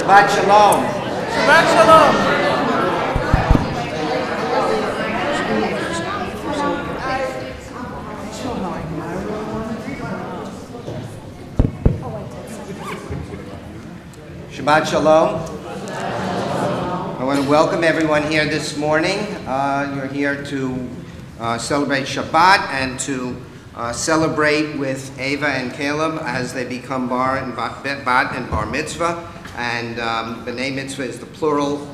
Shabbat Shalom. Shabbat Shalom. Shabbat Shalom. I want to welcome everyone here this morning. You're here to celebrate Shabbat and to celebrate with Ava and Caleb as they become Bat and Bar Mitzvah. And B'nai Mitzvah is the plural.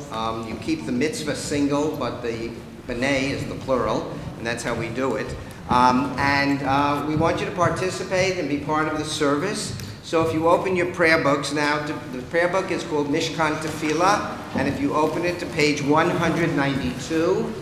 You keep the mitzvah single, but the B'nai is the plural, and that's how we do it. And we want you to participate and be part of the service. So if you open your prayer books now, the prayer book is called Mishkan Tefillah, and if you open it to page 192,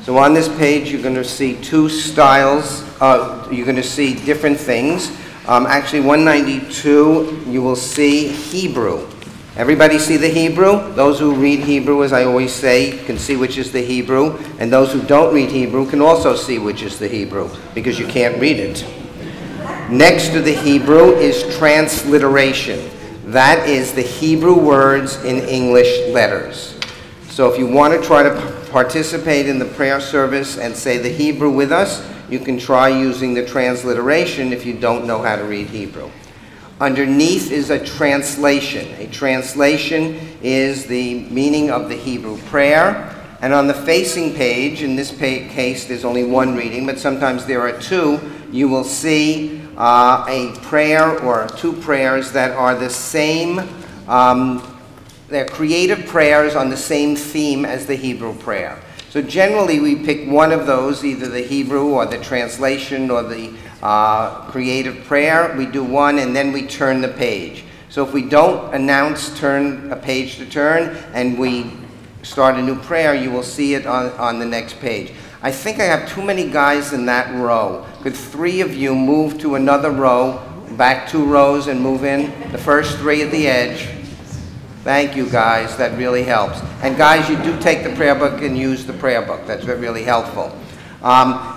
so on this page you're going to see two styles, you're going to see different things. Actually 192 you will see Hebrew. Everybody see the Hebrew? Those who read Hebrew, as I always say, can see which is the Hebrew, and those who don't read Hebrew can also see which is the Hebrew, because you can't read it. Next to the Hebrew is transliteration. That is the Hebrew words in English letters. So if you want to try to participate in the prayer service and say the Hebrew with us, you can try using the transliteration if you don't know how to read Hebrew. Underneath is a translation. A translation is the meaning of the Hebrew prayer. And on the facing page, in this case there's only one reading, but sometimes there are two, you will see a prayer or two prayers that are the same, they're creative prayers on the same theme as the Hebrew prayer. So generally we pick one of those, either the Hebrew or the translation or the creative prayer. We do one and then we turn the page. So if we don't announce turn a page to turn and we start a new prayer, you will see it on the next page. I think I have too many guys in that row. Could three of you move to another row, back two rows and move in? The first three at the edge. Thank you, guys. That really helps. And guys, you do take the prayer book and use the prayer book. That's really helpful.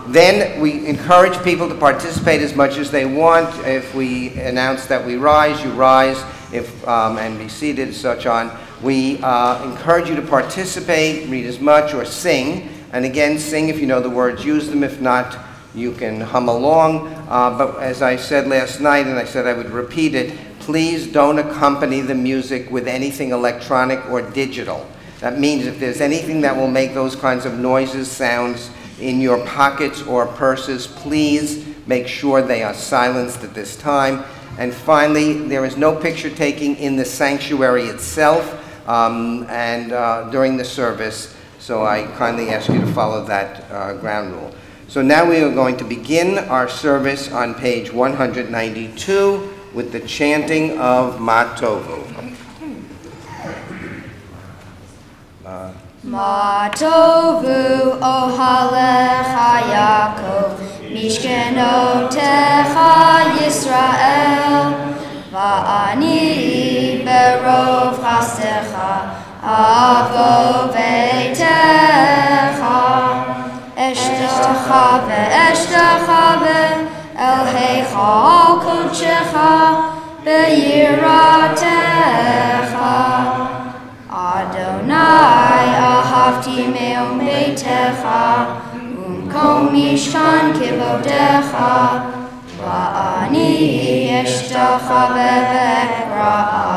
Then we encourage people to participate as much as they want. If we announce that we rise, you rise, and be seated, such on. We encourage you to participate, read as much, or sing. And again, sing if you know the words, use them. If not, you can hum along. But as I said last night, and I said I would repeat it, please don't accompany the music with anything electronic or digital. That means if there's anything that will make those kinds of noises, sounds in your pockets or purses, please make sure they are silenced at this time. And finally, there is no picture taking in the sanctuary itself during the service, so I kindly ask you to follow that ground rule. So now we are going to begin our service on page 192 with the chanting of Ma Tovu. Ma tovu ohalecha Yaakov, mishkenotecha Yisrael, va'ani berov chasecha, avo veitecha, eshtecha ve'eshtecha el heichal kodshecha, be'yiratecha. Adonai ahavti me'om beitecha, umkom mishkan kivodecha, va'ani eshtacha be'vekra'a,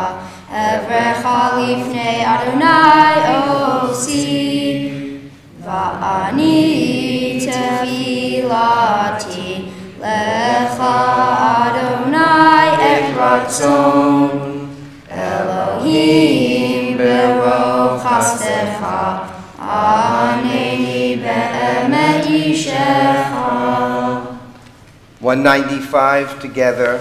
evrecha lifnei Adonai osi, va'ani tefilati lecha Adonai et ratzon, Elohim berov chasecha, aneni be'emet yishecha. 195 together.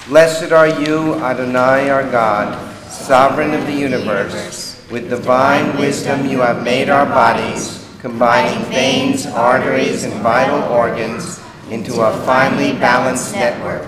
Blessed are you, Adonai our God, sovereign of the universe. With divine wisdom you have made our bodies, combining veins, arteries, and vital organs into a finely balanced network.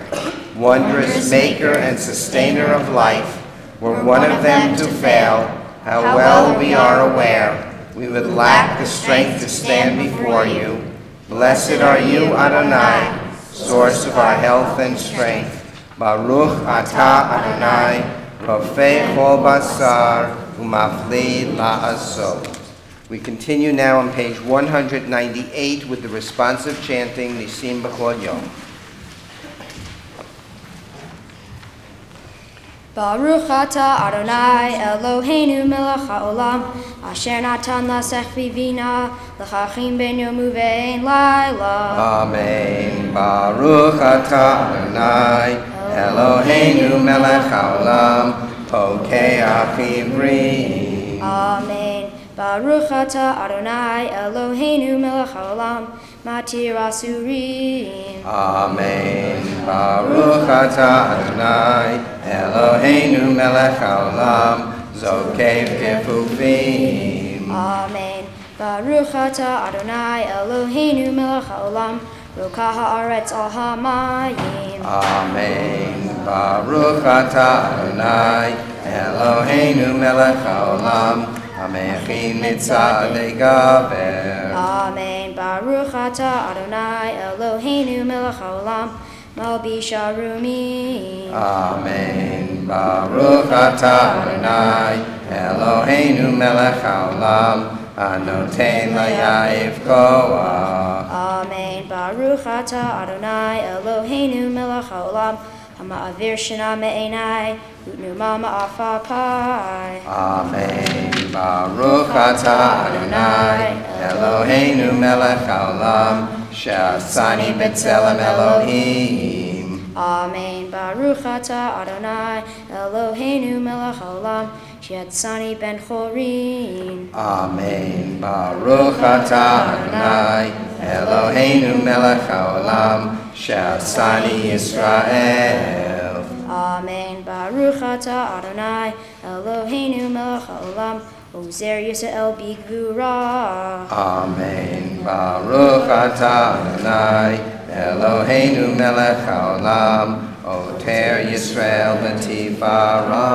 Wondrous maker and sustainer of life, were one of them to fail, how well we are aware, we would lack the strength to stand before you. Blessed are you, Adonai, source of our health and strength. Baruch atah Adonai, rofei kol basar, umafli la'asot. We continue now on page 198 with the responsive chanting Nisim B'chol Yom. Baruch atah Adonai Eloheinu melech haolam asher natan lasech vivina l'chachim ben yom uvein laila. Amen. Baruch atah Adonai Eloheinu melech haolam pokeach ivrim. Amen. Baruch atah Adonai Eloheinu melech haolam matir asurim. Amen. Baruch atah Adonai Eloheinu melech haolam zokev kefufim. Amen. Baruch atah Adonai Eloheinu melech haolam rokah haaretz al hamayim. Amen. Baruch atah Adonai Eloheinu melech haolam Hamechin mitzadei gaber. Amen. Baruch atah Adonai Eloheinu melech haolam malbish arumim. Amen. Baruch atah Adonai Eloheinu melech haolam anoten layaif koach. Amen. Baruch atah Adonai Eloheinu melech haolam hama'avir shana me'enai utnuma ma'afa pai. Amen. Baruch atah Adonai Eloheinu melech haolam she'asani b'tzelem Elohim. Amen. Baruch atah Adonai Eloheinu melech haolam she'atzani ben chorin. Amen. Baruch atah Adonai Eloheinu melech haolam she'asani Yisrael. Amen. Baruch atah Adonai Eloheinu melech haolam ozer Yisrael bigvura. Amen. Baruch atah Adonai Eloheinu melech haolam oter Yisrael b'tifara.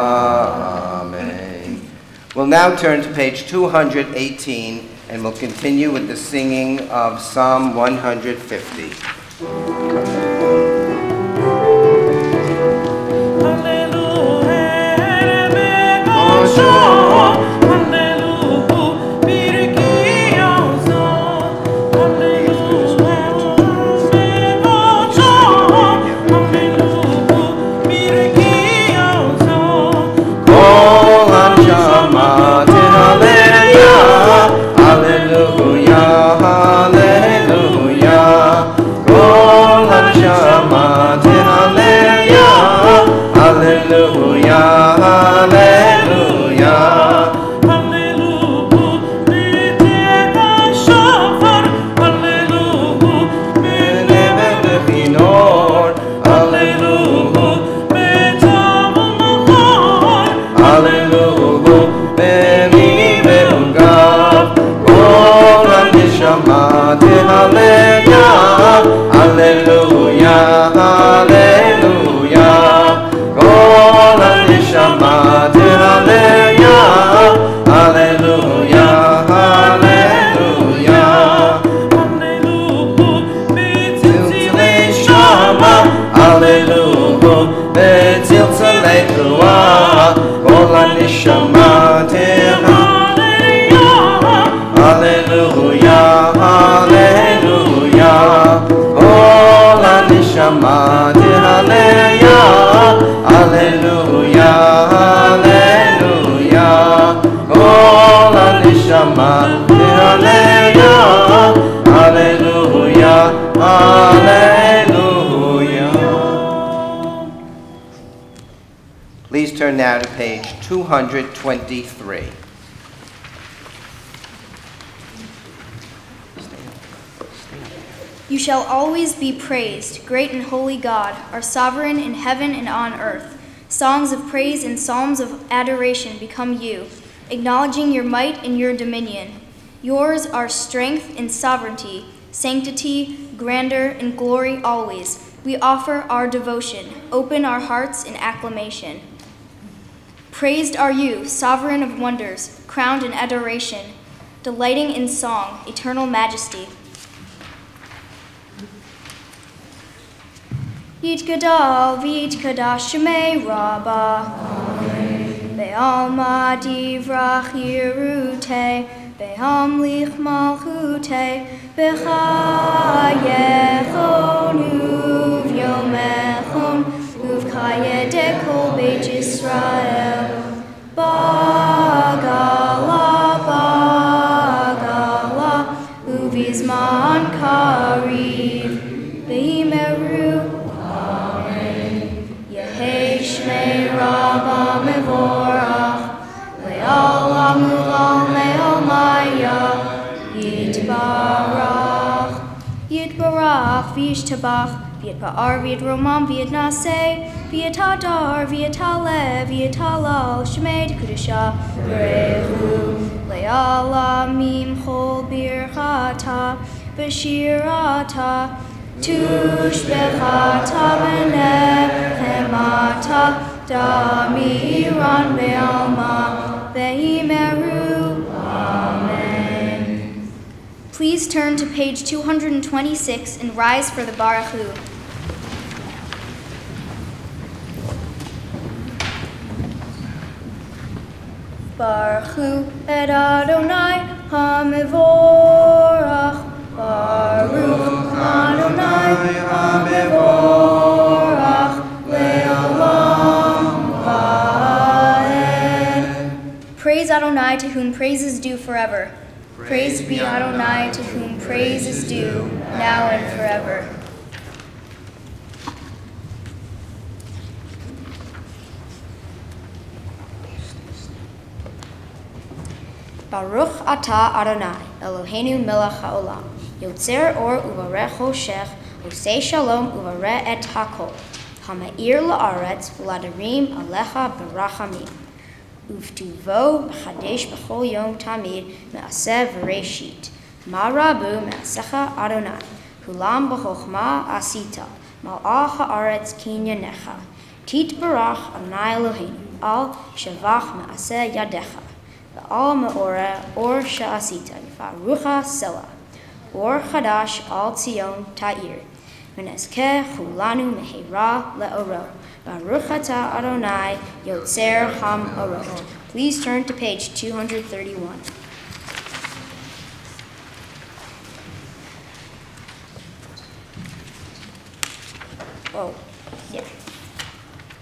Amen. We'll now turn to page 218 and we'll continue with the singing of Psalm 150. Please turn now to page 223. You shall always be praised, great and holy God, our sovereign in heaven and on earth. Songs of praise and psalms of adoration become you, acknowledging your might and your dominion. Yours are strength and sovereignty, sanctity, grandeur, and glory always. We offer our devotion, open our hearts in acclamation. Praised are you, sovereign of wonders, crowned in adoration. delighting in song, eternal majesty. Yitgadal v'yitkadash shemei Rabbah. Be'alma divrach yirute, be'amlich malchute, b'chayechon uv'yomechon, uv'kayedek kol beit Yisrael. Bagala, bagala, uv'izman kariv, be'imeru. Shmei Rabbah mevorach, le'olam u'lam le'omaya, yitbarach, yitbarach, v'yishtabach, v'yitba'ar, v'yitromam, v'yitnaseh, v'yitadar, v'yitaleh, v'yitalal, shmei d'kudusha, v'rechu, le'alamim chol birchata, v'shirata, Tushbechata v'nechemata damiran be'alma ve'imeru. Amen. Please turn to page 226 and rise for the Baruch Hu. Baruch Hu et Adonai ha'mevorach. Baruch Adonai HaMevorach Le'olam Va'ed. Praise Adonai, to whom praise is due forever. Praise be Adonai, to whom praise is due, now and forever. Baruch atah Adonai, Eloheinu melech haolam. Yotzer or uvareh choshech, osei shalom uvareh et hakol. Hama'ir la'aretz v'ladarim alecha berachamim. Uvtuvo b'chadesh b'chol yom tamid me'aseh v'reshit. Ma rabu me'asecha Adonai. Hulam b'chochma asita. Mal'ah ha'aretz kinyanecha. Tit barach Adonai Eloheinu. Al shavach me'aseh yadecha. V'al me'oreh or sha'asita. V'arucha selah. Or Chadash al Tzion Ta'ir. V'nezkeh chulanu mehera le'oro. Baruch atah Adonai Yotzer HaMorot. Please turn to page 231. Oh, yeah.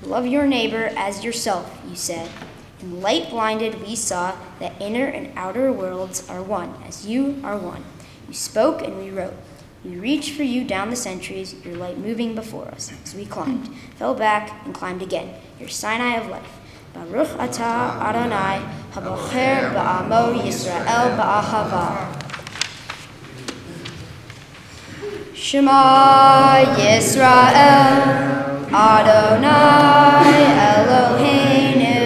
Love your neighbor as yourself, you said. In light blinded we saw that inner and outer worlds are one, as you are one. You spoke and we wrote. We reached for you down the centuries, your light moving before us. As we climbed, fell back, and climbed again, your Sinai of life. Baruch atah Adonai, habocher ba'amo Yisrael ba'ahava. Shema Yisrael, Adonai Eloheinu,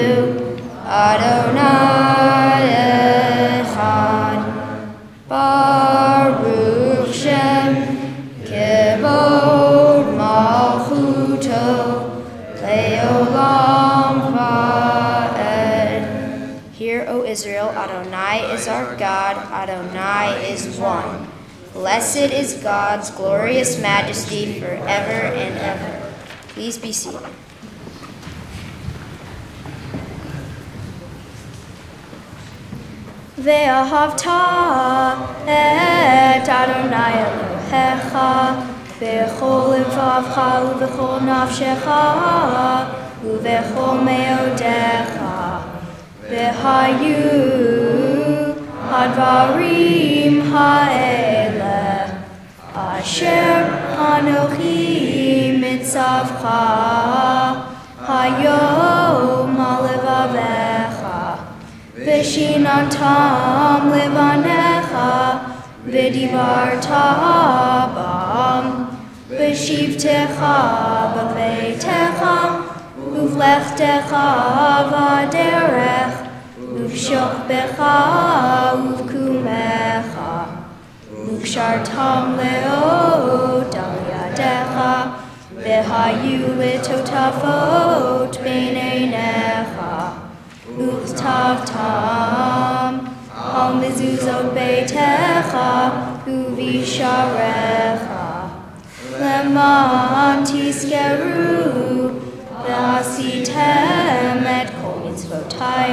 Adonai echad. Baruch Shem Kevod Malchuto Le'olam Va'ed. Hear, O Israel, Adonai is our God, Adonai is one. Blessed is God's glorious majesty forever and ever. Please be seated. Ve'ahavta et Adonai Elohecha b'chol livavcha u'b'chol nafshecha u'b'chol me'odecha v'hayu hadvarim ha'eleh asher anochi mitzavcha hayom alevavecha V'shinatam levanecha, v'divarta bam, v'shivtecha b'veitecha, uvlechtecha v'derech, uvshokbecha uvkumecha, uvshartam leot al yadecha, v'hayu litotafot b'neinecha. Uchtavtam al al mezuzot beitecha uvisharecha. Leman tiskeru v'asitem et kol mitzvotai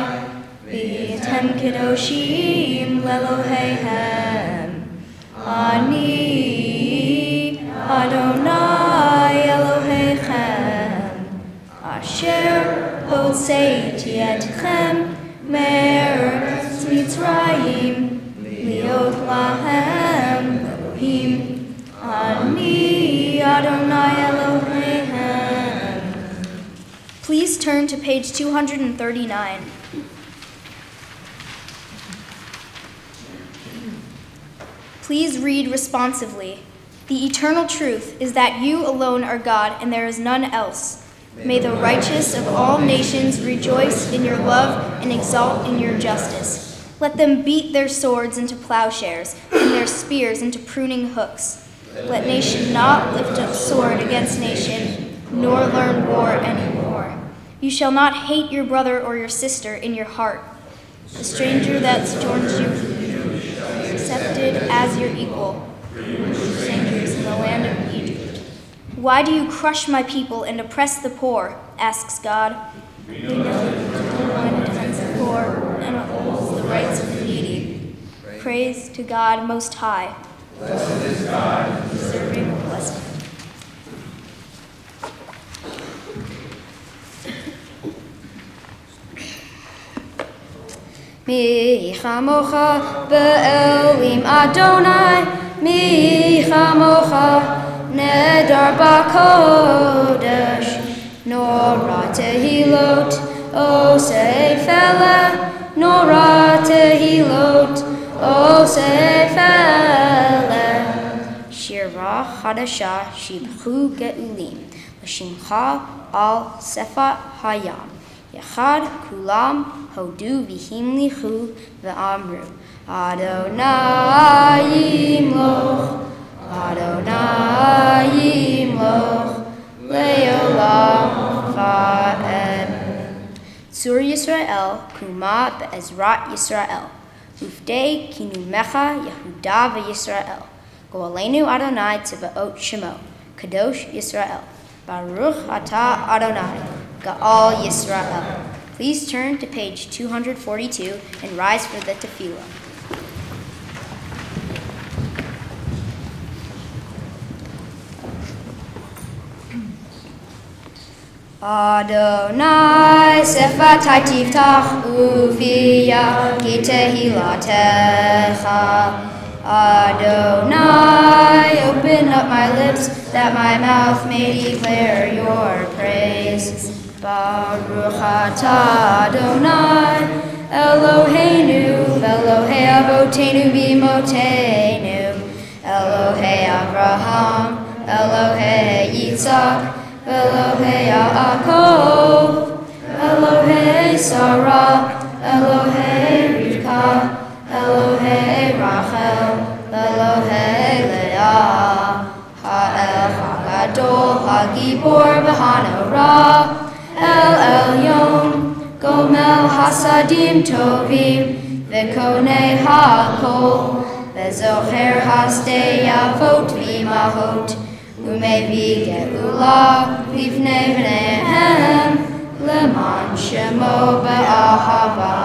v'yitem kedoshim leloheihem. Ani Adonai Elohechem asher hoseiti etchem me'eretz Mitzrayim liot lahem Elohim. Ani Adonai Elohechem. Please turn to page 239. Please read responsively. The eternal truth is that you alone are God and there is none else. May the righteous of all nations rejoice in your love and exalt in your justice. Let them beat their swords into plowshares and their spears into pruning hooks. Let nation not lift up sword against nation, nor learn war anymore. You shall not hate your brother or your sister in your heart. The stranger that sojourns you accepted as your equal, strangers in the land of Egypt. Why do you crush my people and oppress the poor? Asks God. We know the one defends the poor and upholds the rights of the needy. Praise to God Most High. Blessed is God, deserving of blessing. Mi chamocha be'elim Adonai, mi chamocha nedar b'kodesh, nora tehilot osei fele, nora tehilot osei fele. Shira chadasha shibchu geulim, l'shimcha al sefat hayam. Yechad kulam hodu v'himlichu v'amru Adonai yimloch, Adonai yimloch le'olam va'ed. Tzur Yisrael kuma be'ezrat Yisrael ufdei kinumecha Yehuda v'Yisrael go'aleinu Adonai tziva'ot shemo kadosh Yisrael Baruch atah Adonai Ga'al Yisrael. Please turn to page 242 and rise for the tefillah. Adonai sefatai tiftach ufiyah ki tehilatecha. Adonai, open up my lips that my mouth may declare your praise. Baruch atah Adonai, Eloheinu, Elohei Avotenu b'imotenu, Elohei Abraham, Elohei Yitzhak, Elohei Yaakov, Elohei Sarah, Elohei Rivka, Elohei Rachel, Elohei Leah, Ha'el HaGadol, HaGibor v'Hanorah, El Elyon, Gomel Hasadim Tovim, V'konei Hakol, V'zocher Hasdei Yavot V'imahot, Umevi Geula, Livnei V'neihem, Leman Shemo Be'ahava,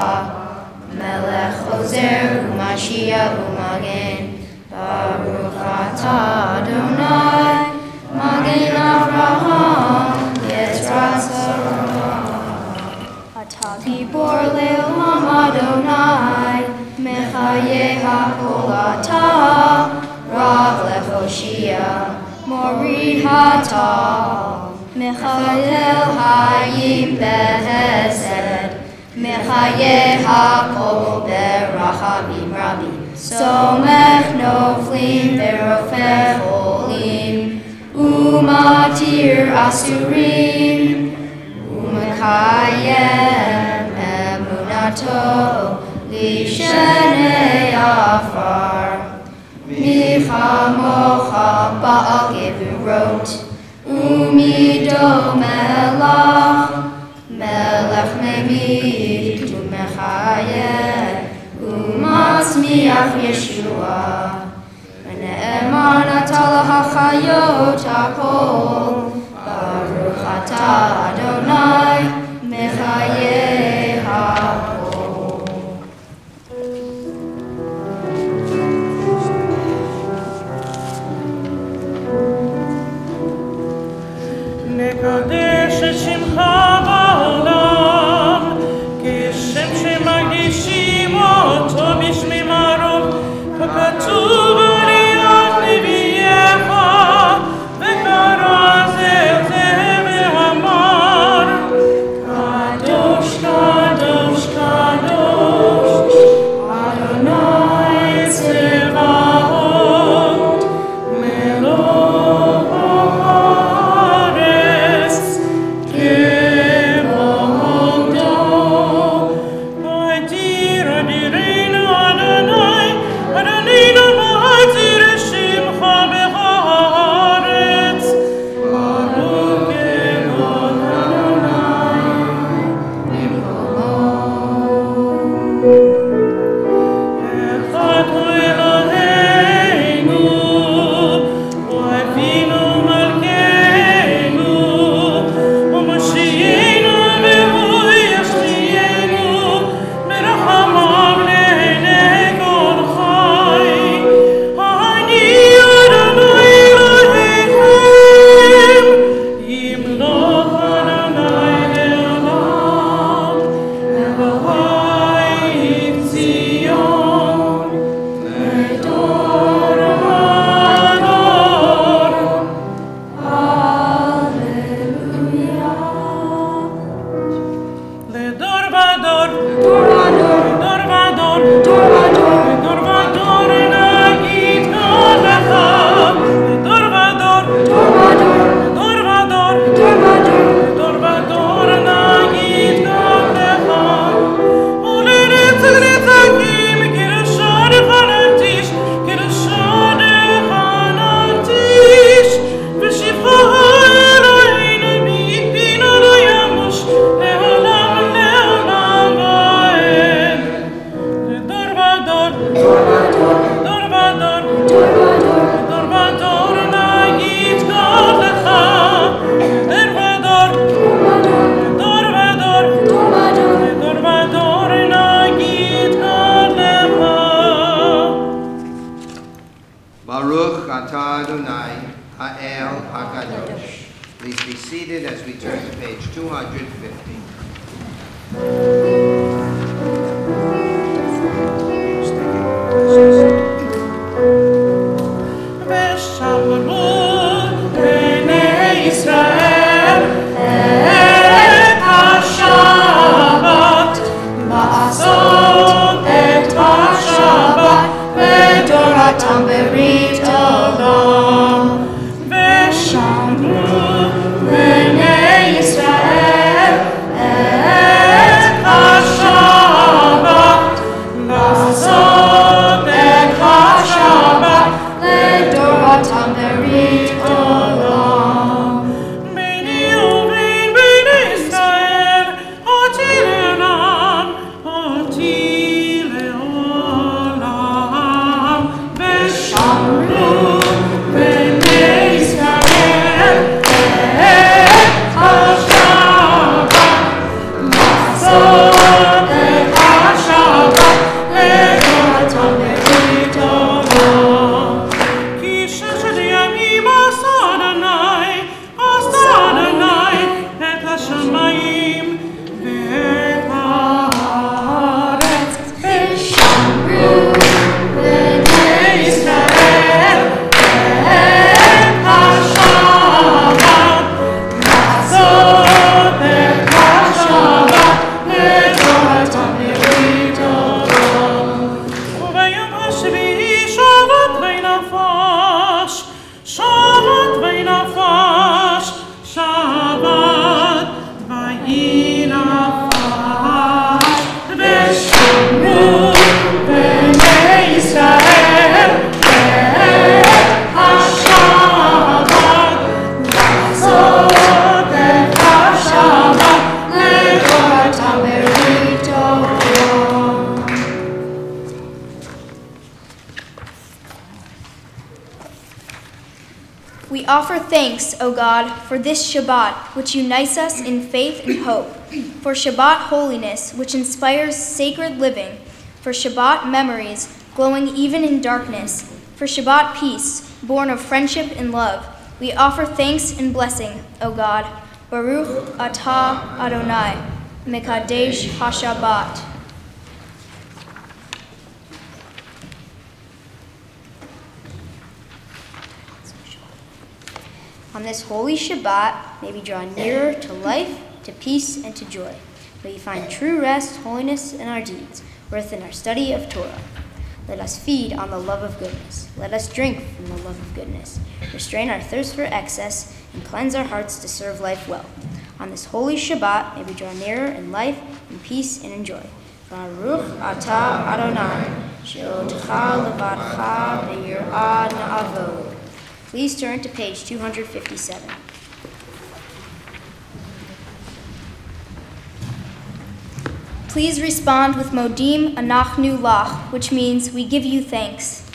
Melech Ozer U'Mashiach U'Magen, Baruch atah Adonai, Magen Avraham, Yetzrat Atah Gibor Le'olam Adonai, Mechayeh HaKol atah, Rav Lehoshia, Morid Hatah, Mechayel Hayim Behesed, Mechayeh HaKol Berachamim Rabim, Somech Noflim Verofeh Cholim, Umatir Asurim, Umekayem Emunato, Lishenei Afar, Michamocha Baal Gevurot, Umido Melach, Melech Memit, Umechayem, Umat Mashiach Yeshua. ונאמן אתה להחיות הכל, ברוך אתה אדוני מחיי הכל. נקדש את שמך בעולם, כשם שמקדישים אותו בשמי מרום, ככתוב עליית נביאך, וקרא זה ואמר, קדוש, קדוש, קדוש, אדוני צבאות, מלוך הארץ, כבודו. אדיר אדירנו אדוני, אדוננו מעטיר שמך בארץ. ברוך כבוד אדוני במקומו. אחד הוא אלוהינו, ואבינו מלכנו, ומושיענו והוא ישלינו, ברחמיו לעיני כל חי. אני אדוני אלוהיכם, ימלוך אדוני לעולם, אלוהי ציון, לדור ודור. הללויה. לדור ודור, לדור ודור, לדור ודור נגיד כל לך. לדור ודור, לדור ודור, לדור ודור נגיד כל לך. ולנצח נצחים כלשונך נקדיש, כלשונך נקדיש. ושבחך אלוהינו מפינו לא ימוש, לעולם לעולם ועד. לדור ודור, לדור ודור, לדור ודור נגיד כל לך. לדור ודור, לדור ודור, לדור ודור נגיד כל לך. Baruch atah Adonai ha'el hakadosh. Please be seated as we turn to page 250. ושמרו בני ישראל את השבת, לעשות את השבת לתורתם ברית עולם. ושמרו בני ישראל את השבת, לעשות את השבת לתורתם ברית עולם. ביני ובין בני ישראל, אותי לעולם, אותי לעולם. ושמרו בני ישראל את השבת, לעשות את השבת לתורתם ברית עולם. כי ששת ימים עשה אדוני את השמיים ואת הארץ. ושמרו בני ישראל את השבת, לעשות את השבת offer thanks, O God, for this Shabbat, which unites us in faith and hope, for Shabbat holiness, which inspires sacred living, for Shabbat memories, glowing even in darkness, for Shabbat peace, born of friendship and love. We offer thanks and blessing, O God. Baruch atah Adonai, Mekadesh HaShabbat. On this holy Shabbat, may we draw nearer to life, to peace, and to joy. May we find true rest, holiness in our deeds, worth in our study of Torah. Let us feed on the love of goodness. Let us drink from the love of goodness. Restrain our thirst for excess, and cleanse our hearts to serve life well. On this holy Shabbat, may we draw nearer in life, in peace, and in joy. Baruch atah Adonai, she'odcha levadcha be'yirah na'avod. Please turn to page 257. Please respond with Modim Anachnu Lach, which means we give you thanks.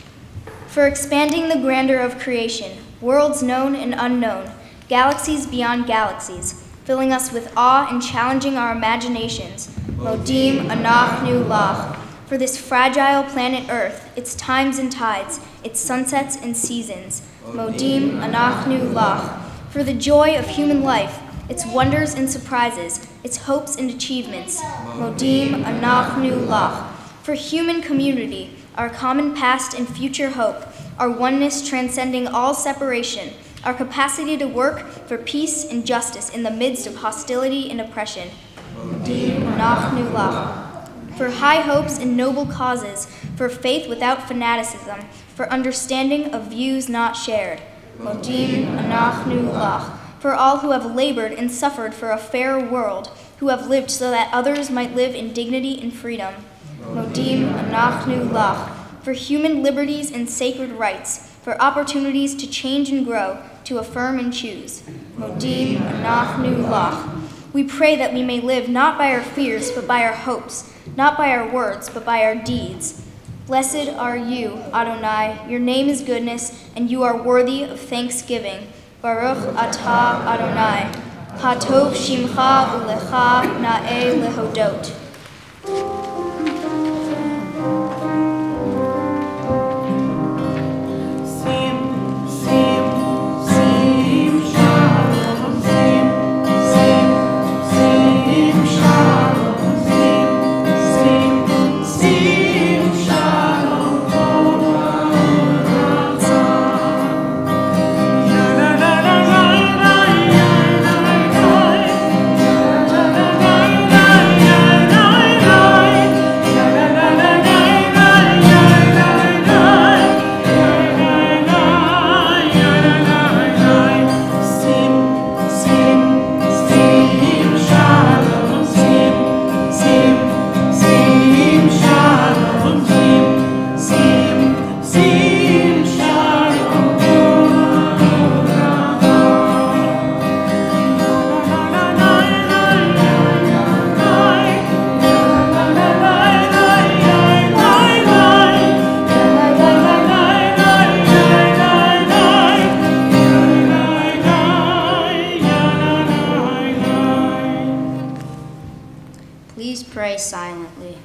For expanding the grandeur of creation, worlds known and unknown, galaxies beyond galaxies, filling us with awe and challenging our imaginations. Modim Anachnu Lach. For this fragile planet Earth, its times and tides, its sunsets and seasons. Modim Anachnu Lach. For the joy of human life, its wonders and surprises, its hopes and achievements. Modim Anachnu Lach. For human community, our common past and future hope, our oneness transcending all separation, our capacity to work for peace and justice in the midst of hostility and oppression. Modim Anachnu Lach. For high hopes and noble causes, for faith without fanaticism, for understanding of views not shared. Modim Anachnu Lach. For all who have labored and suffered for a fair world, who have lived so that others might live in dignity and freedom. Modim Anachnu Lach. For human liberties and sacred rights, for opportunities to change and grow, to affirm and choose. Modim Anachnu Lach. We pray that we may live not by our fears, but by our hopes, not by our words, but by our deeds. Blessed are you, Adonai. Your name is goodness, and you are worthy of thanksgiving. Baruch atah Adonai. Hatov shimcha ulecha na'e lehodot. Please pray silently.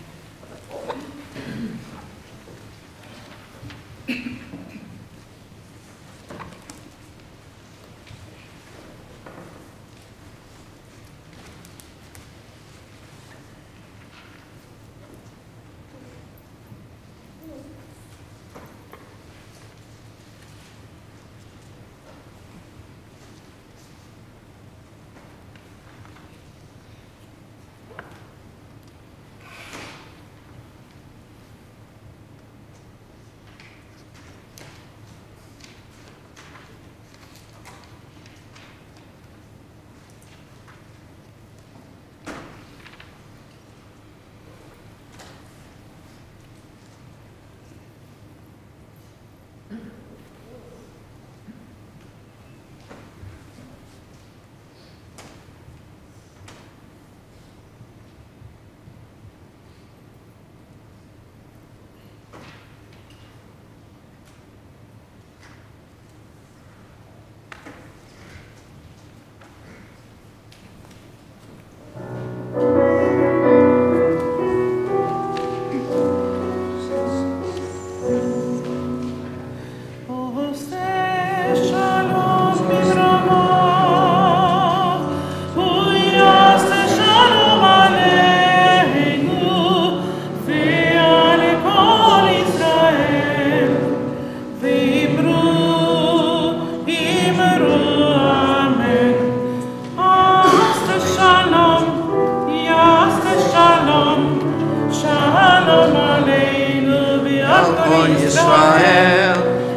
כל ישראל,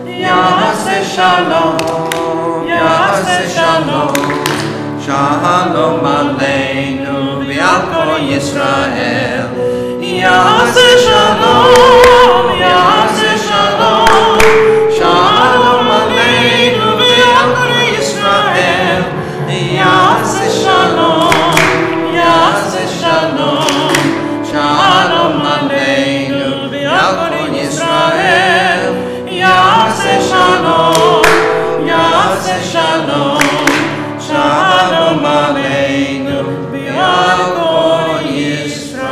יעשה שלום, יעשה שלום, שלום עלינו ועל כל ישראל, יעשה שלום, יעשה שלום, שלום עלינו ועל כל ישראל, יעשה שלום, יעשה שלום, שלום עלינו ועל כל ישראל, יעשה שלום, יעשה שלום, שלום עלינו ועל כל ישראל.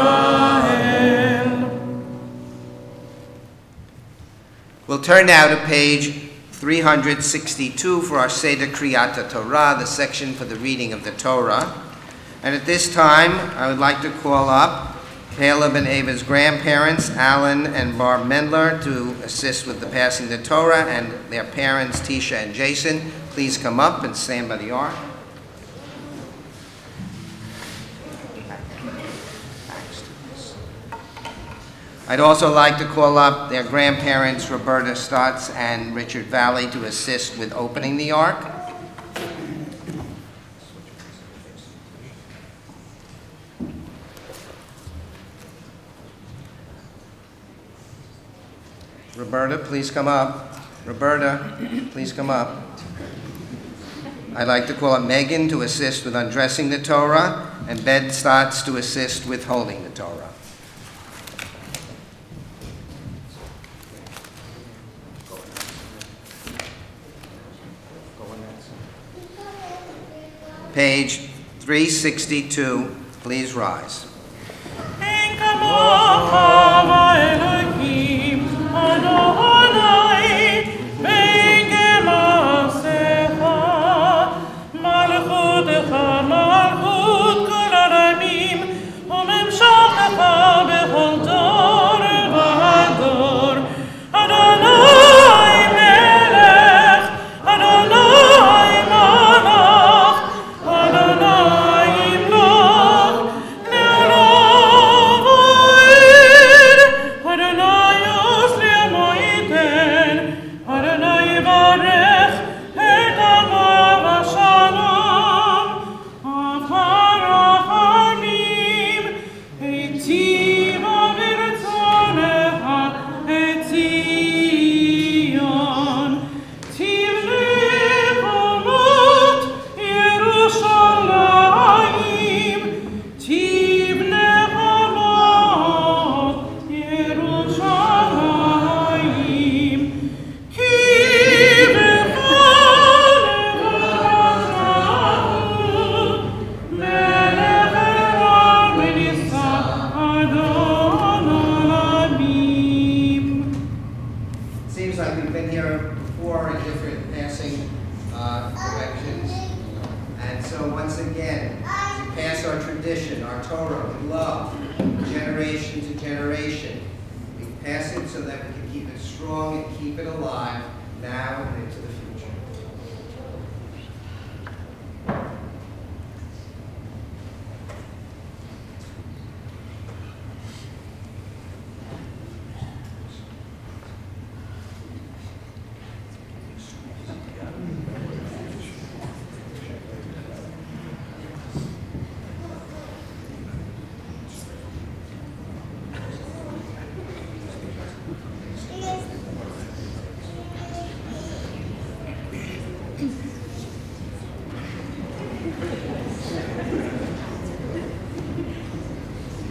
We'll turn now to page 362 for our Seder Kriyat Torah, the section for the reading of the Torah. And at this time, I would like to call up Caleb and Ava's grandparents, Alan and Barb Mendler, to assist with the passing of the Torah, and their parents, Tisha and Jason. Please come up and stand by the ark. I'd also like to call up their grandparents, Roberta Stutz and Richard Valley, to assist with opening the ark. Roberta, please come up. Roberta, please come up. I'd like to call up Megan to assist with undressing the Torah, and Bed Stotz to assist with holding the Torah. Page 362, please rise.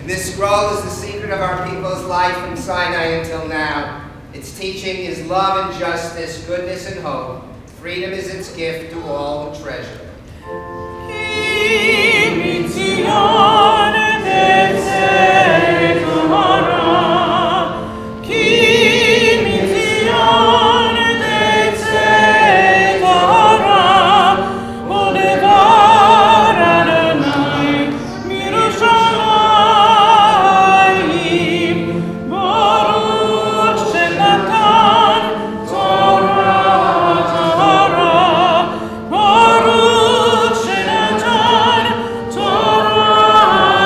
This scroll is the secret of our people's life from Sinai until now. Its teaching is love and justice, goodness and hope. Freedom is its gift to all who treasure it. Torah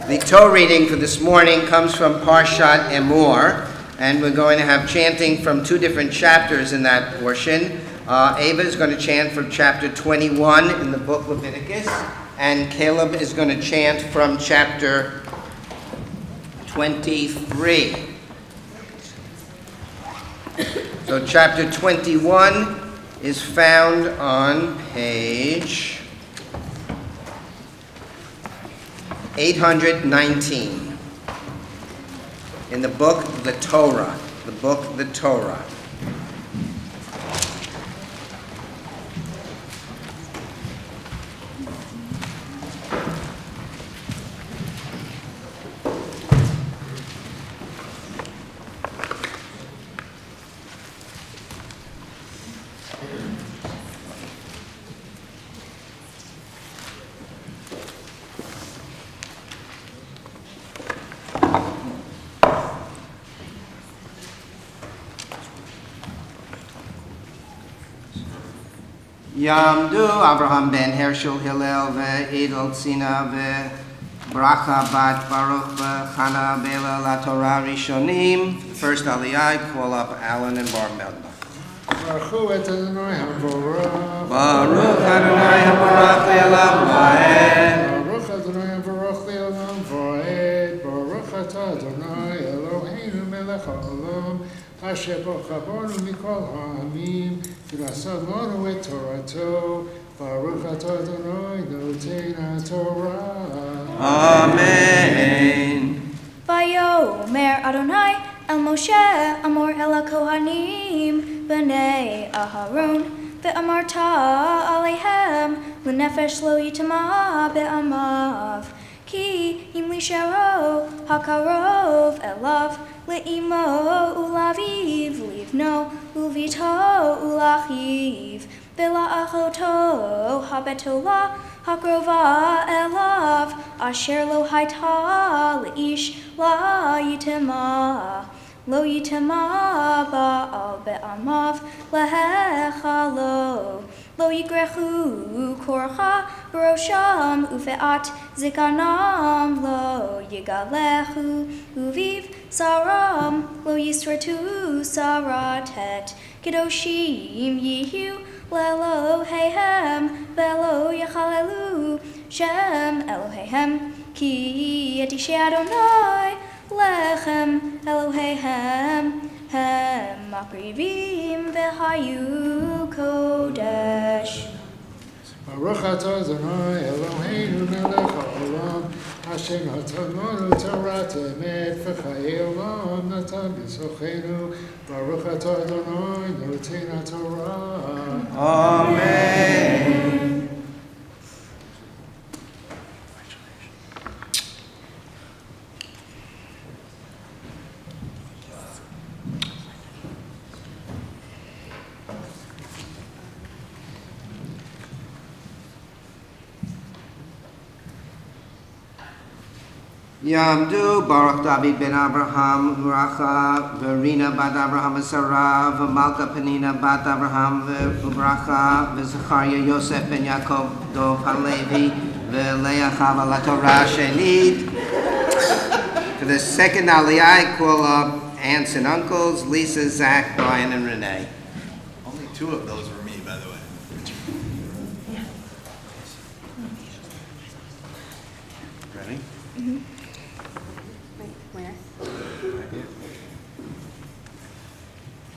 The Torah reading for this morning comes from Parshat Emor, and we're going to have chanting from two different chapters in that portion. Ava is going to chant from chapter 21 in the book Leviticus, and Caleb is going to chant from chapter 23. So chapter 21 is found on page 819 in the book The Torah. The book The Torah. Yamdu Abraham ben Hershel Hillel ve'Edel Tzina ve'Bracha bat Baruch ve'Chana Bela la Torah Rishonim. First Aliyah, call up Alan and Bar Melba. Baruch Adonai HaBorach. Baruch Adonai HaBorach le'olam va'ed. Baruch Adonai HaBorach le'olam va'ed. Baruch atah Adonai Eloheinu melech ha'olam. Asher b'chabonu mikol ha'amim. V'nasad lanu et Torato. Baruch atah Adonai noten ha'Torah. Amen. Vayomer Adonai El Moshe Amor El HaKohanim B'nei Aharon Ve'amarta Alehem L'nefesh lo yitama be'amav Ki im lisharo hakarov elav Le'imo ulaviv livno uvito ulachiv Ve'la'achoto habetola hakrova elav Asher lo haita le'ish la yitema ba'al be'amav lehechalo Lo yigrechu korcha b'rosham ufe'at zikanam Lo yigalechu uviv saram Lo yisretu saratet Kedoshim yihu le'Eloheihem Ve'lo yachalelu Shem Eloheihem Ki et Ishe Adonai Lechem Eloheihem Hem makrivim v'hayu kodesh. Baruch atah Adonai Eloheinu melech ha'olam. Asher natan lanu Torat emet v'chayei olam natan b'sochenu. Baruch atah Adonai noten ha'Torah. Amen. Yamdu Baruch David ben Abraham Uracha Verina bat Abraham Sarah Malka Penina bat Abraham Uracha Zechariah Yosef ben Yaakov Dov Halevi Leah Chava la Torah Shenit. For the second Aliyah, I call up aunts and uncles Lisa, Zach, Brian, and Renee. Only two of those were me, by the way. Ready? Mm-hmm. Where?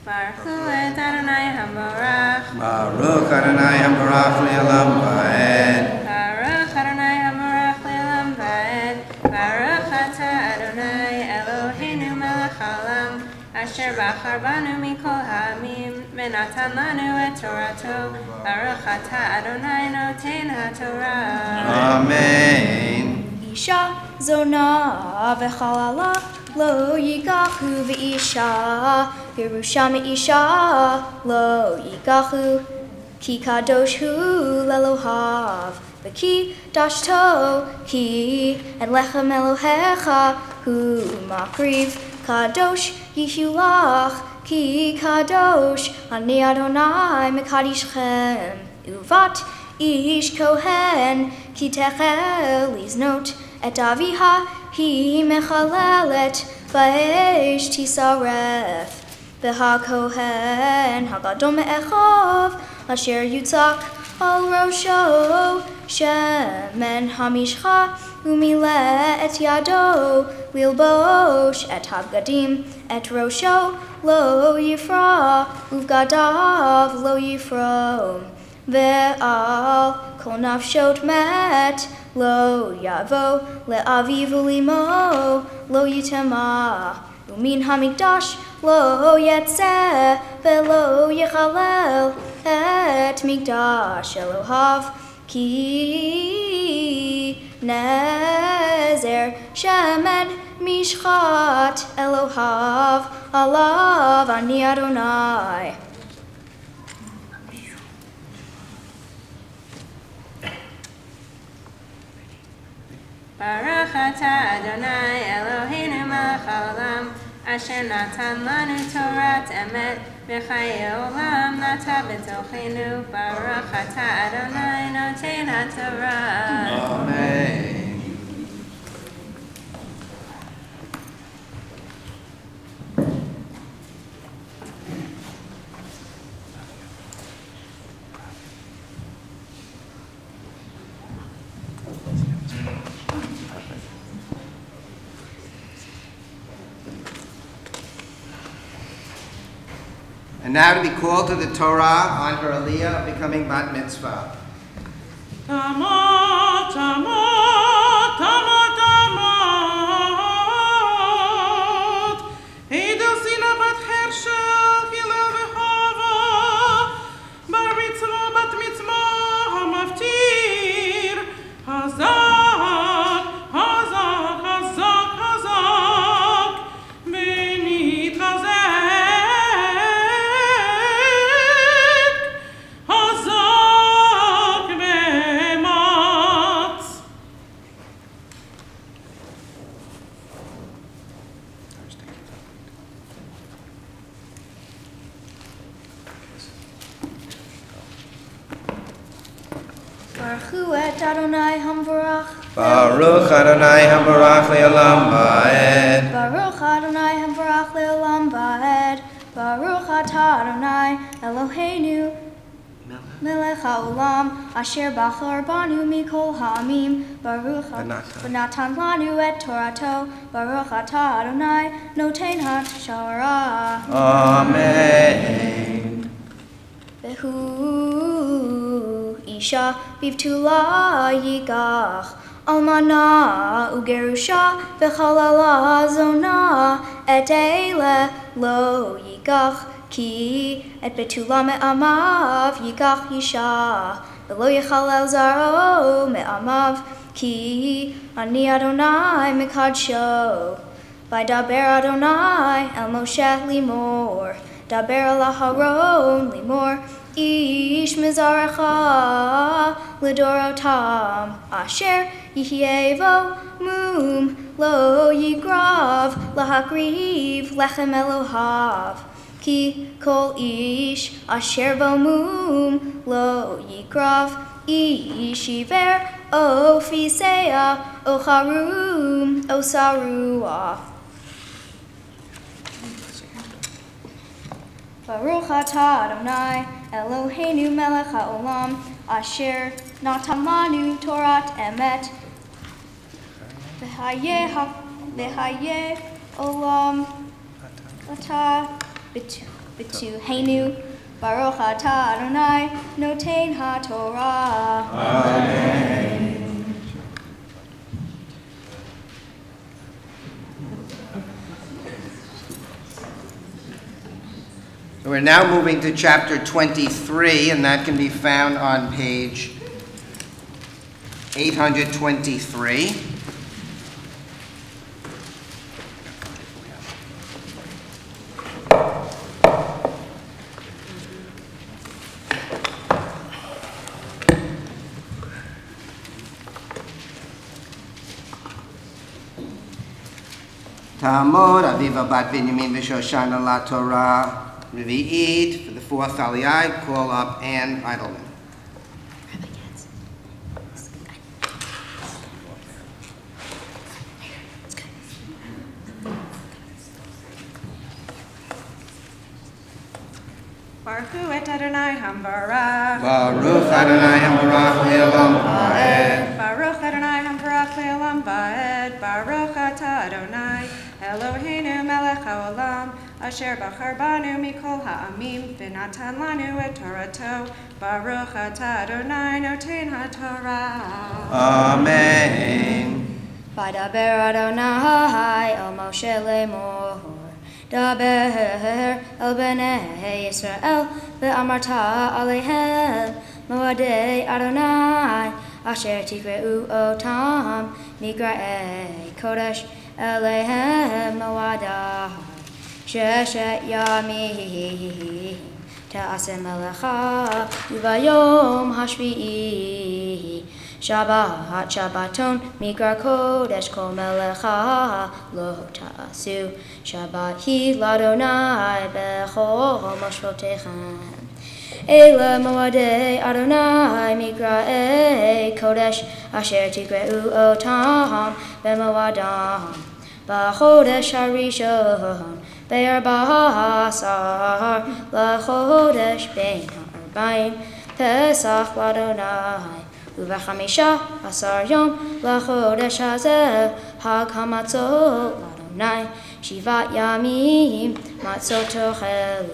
Baruch et Adonai HaBorach. Baruch Adonai HaBorach le'olam va'ed. Baruch Adonai HaBorach le'olam va'ed. Baruch atah Adonai Eloheinu melech haolam. Asher bachar banu mikol ha'amim. V'natan lanu et Torato. Baruch atah Adonai noten ha'Torah. Amen. Isha zona v'chalala lo yigachu v'isha Yerusha me'isha lo yigachu Ki kadosh hu lelohav V'ki dashto ki et lechem Elohecha hu makriv Kadosh yihulach ki kadosh Ani Adonai mekadishchem Uvat ish kohen ki techel liznot et aviha היא מחללת באש תשרף. והכהן הגדול מאחיו אשר יוצק על ראשו שמן המשחה ומילא את ידו ללבוש את הבגדים את ראשו לא יפרע ובגדיו לא יפרום ועל כל נפשות מת לא יבוא לאביו ולאמו לא יטמא ומן המקדש לא יצא ולא יחלל את מקדש אלוהיו כי נזר שמן משחת אלוהיו עליו אני אדוני. Baruch atah Adonai Eloheinu melech haolam asher natan lanu Torat emet v'chayei olam nata b'tochenu Baruch atah Adonai noten haTorah. Amen. And now to be called to the Torah on her aliyah of becoming bat mitzvah. Tamot, tamot, tamot, tamot. Edel Sina bat Hershel, Hillel v'Chava. Bar mitzvah, bat mitzvah, hamaftir. Hazak, hazak, hazak, hazak. Benit hazak. Baruch et Adonai Hamvarach. Baruch Adonai Habarach Le'olam Va'ed. Baruch Adonai Hamvarach Le'olam Va'ed. Baruch atah Adonai Eloheinu melech haolam asher bachar banu mikol ha'amim. Baruch v'natan lanu et Torato. Baruch atah Adonai noten haTorah. Amen. Behu Isha bivtula yigach almana ugerusha v'chalala zona et eile lo yigach ki et betula me'amav yigach Isha v'lo yechalel zaro me'amav ki ani Adonai mekadsho v'daber Adonai el Moshe limor daber el Aharon limor Ish mizarecha l'dorotam asher yihyevo mum lo yigrav lahakriv lechem Elohav ki kol ish asher bo mum lo yigrav ish iver o fisea o charum o sarua. Baruch atah Adonai Eloheinu melech haolam asher natan lanu Torat emet v'hayeh olam atah b'tuheinu Baruch atah Adonai noten haTorah. Amen. We're now moving to chapter 23, and that can be found on page 823. Tamod, Aviva bat Binyamin v'Shoshana la Torah. Revi'it, for the fourth aliyah, call up Ann Idleman. Baruch et Adonai Hambarach. Baruch Adonai Hambarach Le'olam Va'ed. Baruch Adonai Hambarach Le'olam Va'ed. Baruch Ata Adonai Eloheinu Melech HaOlam Asher Bachar Banu Mikol Ha'amim V'natan Lanu et Torato. Baruch Ata Adonai Noten HaTorah. Amen. Vaydaber Adonai el Moshe lemor. Daber el bnei Yisrael ve'amarta alehem moadei Adonai asher tikreu otam migra'ei kodesh elehem moadai sheshet yamim ta'aseh melecha ubayom hashvi'i Shabbat, Shabbaton, Mikra Kodesh, Kol Melecha, Lo Ta'asu. Shabbat hi l'Adonai, Bechol Moshvotechem. Eila Moadei Adonai, Mikra Kodesh, Asher Tikreu Otam, Bemoadam. B'chodesh harishon, Be'arba asar, L'chodesh bein ha'arbaim, Pesach l'Adonai. ובחמישה עשר יום לחודש הזה חג המצות לאדוני 7 ימים מצות תאכלו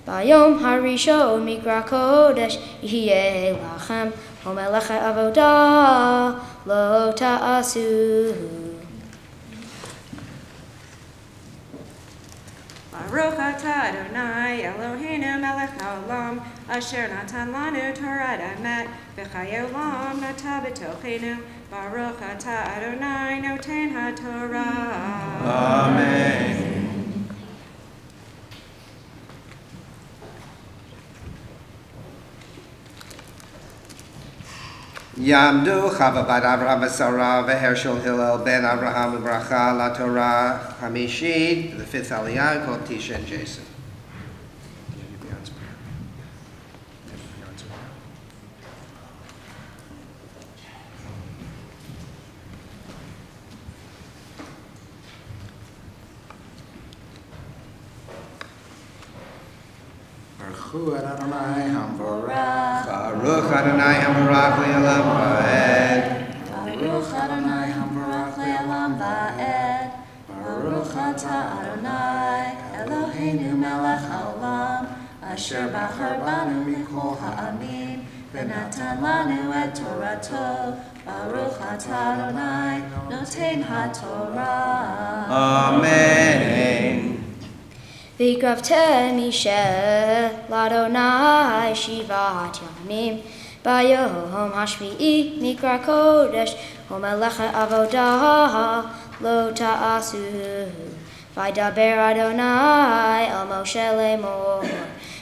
ביום הראשון מקרא קודש יהיה לכם ומלאכת עבודה לא תעשו Baruch Atah Adonai Eloheinu Melech HaOlam Asher Natan Lanu Torat Emet V'chayei Olam Nata B'tochenu Baruch Atah Adonai Noten HaTorah. Amen. Yamdu Chava Bat Avraham Sarah Hershel Hillel Ben Avraham Bracha La Torah Hamishid, the 5th Aliyah called Tisha and Jason. Baruch Adonai Hambarach. Baruch Adonai Hambarach Le'olam Va'ed. Baruch Adonai Hambarach Le'olam Va'ed. Baruch Ata Adonai Eloheinu Melech HaOlam Asher Bachar Banu Mikol Ha'amim V'natan Lanu et Torato. Baruch Ata Adonai Noten HaTorah. Amen. V'ikravtem Mishe l'Adonai shivat yamim Bayom hashvi'i mikra kodesh U'melechet avodah lo ta'asu Vaydaber Adonai el Moshe lemor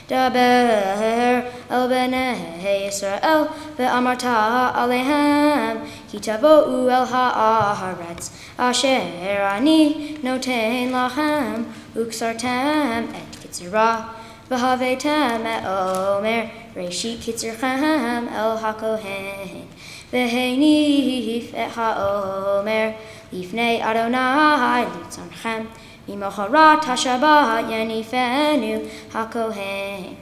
Daber el bnei Yisrael ve'amarta alehem Ki tavo'u el ha'aretz Asher ani noten lachem Uksartem et kitzurah, v'havetem et omer, Reshit kitzurchem el hakohen, v'henif et haomer, Lifnei Adonai litzonchem, Mimocharat hashabat yanifenu hakohen,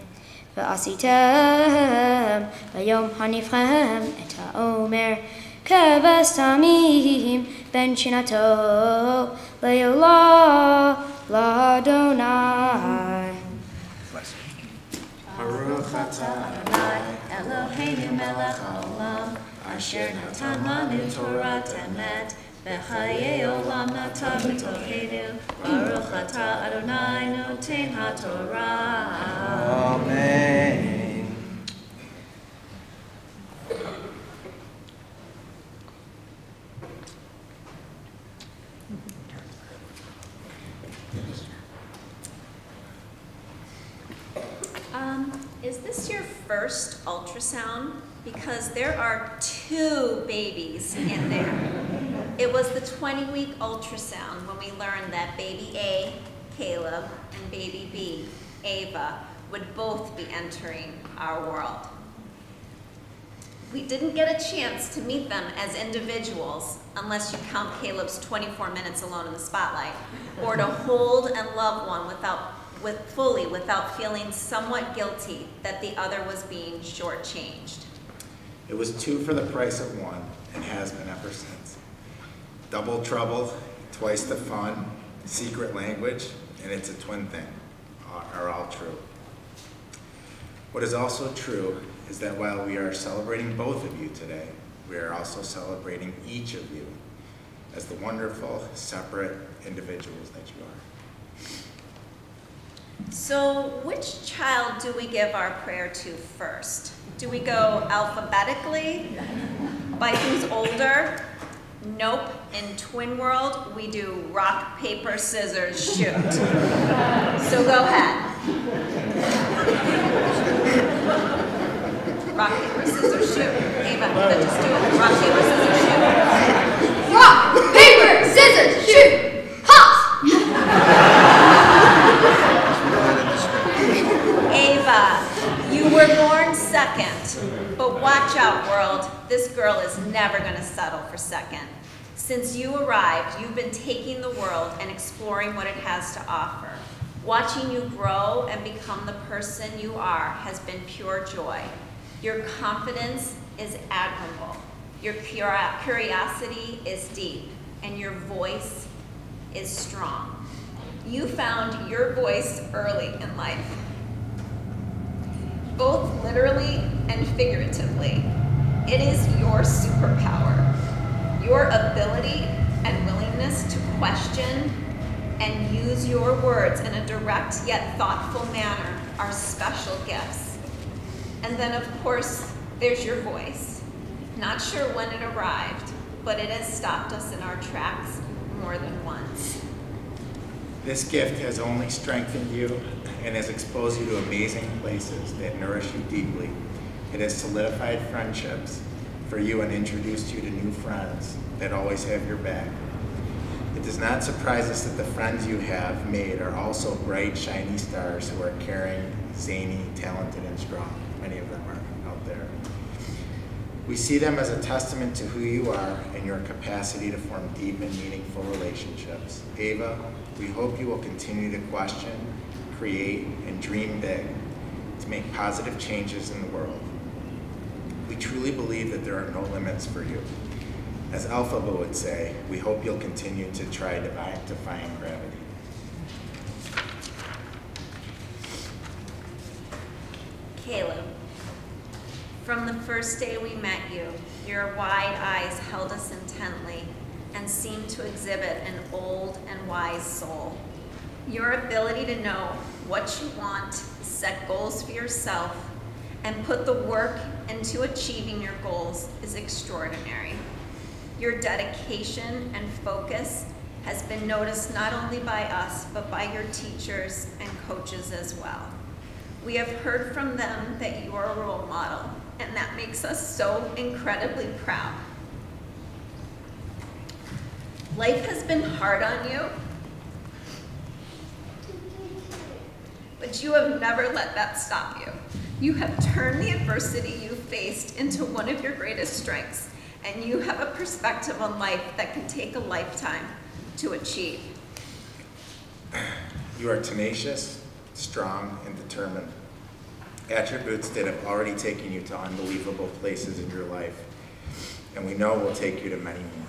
V'asitem v'yom hanifchem et haomer, Keves tamim ben shinato le'olah l'Adonai. Baruch Atah Adonai Eloheinu Melech HaOlam Asher Natan Lanu Torat Emet V'chayei Olam Nata B'tochenu Baruch Atah Adonai Noten HaTorah. Amen. Is this your first ultrasound? Because there are 2 babies in there. It was the 20-week ultrasound when we learned that baby A, Caleb, and baby B, Ava, would both be entering our world. We didn't get a chance to meet them as individuals, unless you count Caleb's 24 minutes alone in the spotlight, or to hold and love one fully without feeling somewhat guilty that the other was being shortchanged. It was 2 for the price of 1 and has been ever since. Double trouble, twice the fun, secret language, and it's a twin thing are all true. What is also true is that while we are celebrating both of you today, we are also celebrating each of you as the wonderful, separate individuals that you are. So which child do we give our prayer to first? Do we go alphabetically? By who's older? Nope. In Twin World, we do rock, paper, scissors, shoot. So go ahead. Rock, paper, scissors, shoot. Ava, then just do it. Rock, paper, scissors, shoot. Rock, paper, scissors, shoot! Hops! Ava, you were born second, but watch out, world. This girl is never going to settle for second. Since you arrived, you've been taking the world and exploring what it has to offer. Watching you grow and become the person you are has been pure joy. Your confidence is admirable. Your curiosity is deep, and your voice is strong. You found your voice early in life, both literally and figuratively. It is your superpower. Your ability and willingness to question and use your words in a direct yet thoughtful manner are special gifts. And then, of course, there's your voice. Not sure when it arrived, but it has stopped us in our tracks more than once. This gift has only strengthened you and has exposed you to amazing places that nourish you deeply. It has solidified friendships for you and introduced you to new friends that always have your back. It does not surprise us that the friends you have made are also bright, shiny stars who are caring, zany, talented, and strong. Many of them are out there. We see them as a testament to who you are and your capacity to form deep and meaningful relationships. Ava, we hope you will continue to question, create, and dream big to make positive changes in the world. We truly believe that there are no limits for you. As Alphaba would say, we hope you'll continue to try defying gravity. Caleb, from the first day we met you, your wide eyes held us intently and seemed to exhibit an old and wise soul. Your ability to know what you want, set goals for yourself, and put the work into achieving your goals is extraordinary. Your dedication and focus has been noticed not only by us, but by your teachers and coaches as well. We have heard from them that you are a role model, and that makes us so incredibly proud. Life has been hard on you, but you have never let that stop you. You have turned the adversity you faced into one of your greatest strengths, and you have a perspective on life that can take a lifetime to achieve. You are tenacious, strong, and determined. Attributes that have already taken you to unbelievable places in your life, and we know will take you to many more.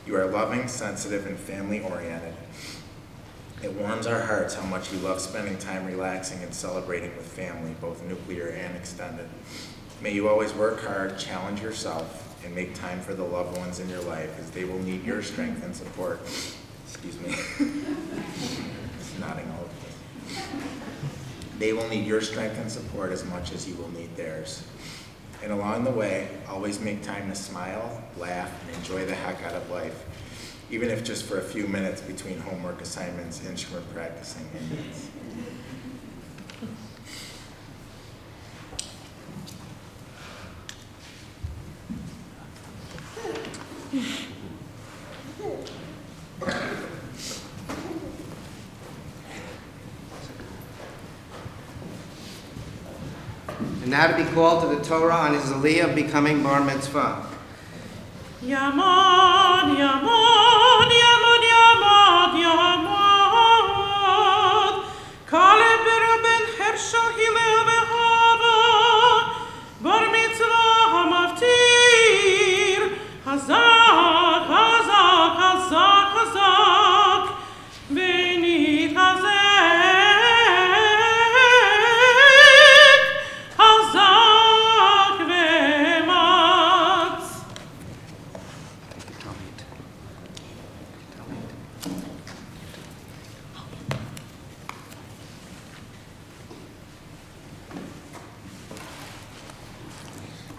You are loving, sensitive, and family-oriented. It warms our hearts how much you love spending time relaxing and celebrating with family, both nuclear and extended. May you always work hard, challenge yourself, and make time for the loved ones in your life, as they will need your strength and support. Excuse me. It's nodding all over the place. They will need your strength and support as much as you will need theirs. And along the way, always make time to smile, laugh, and enjoy the heck out of life, even if just for a few minutes between homework assignments, instrument practicing, and needs. And now to be called to the Torah on his aliyah becoming bar mitzvah. Yamad, Yamad, Yamad, Yamad, Yamad.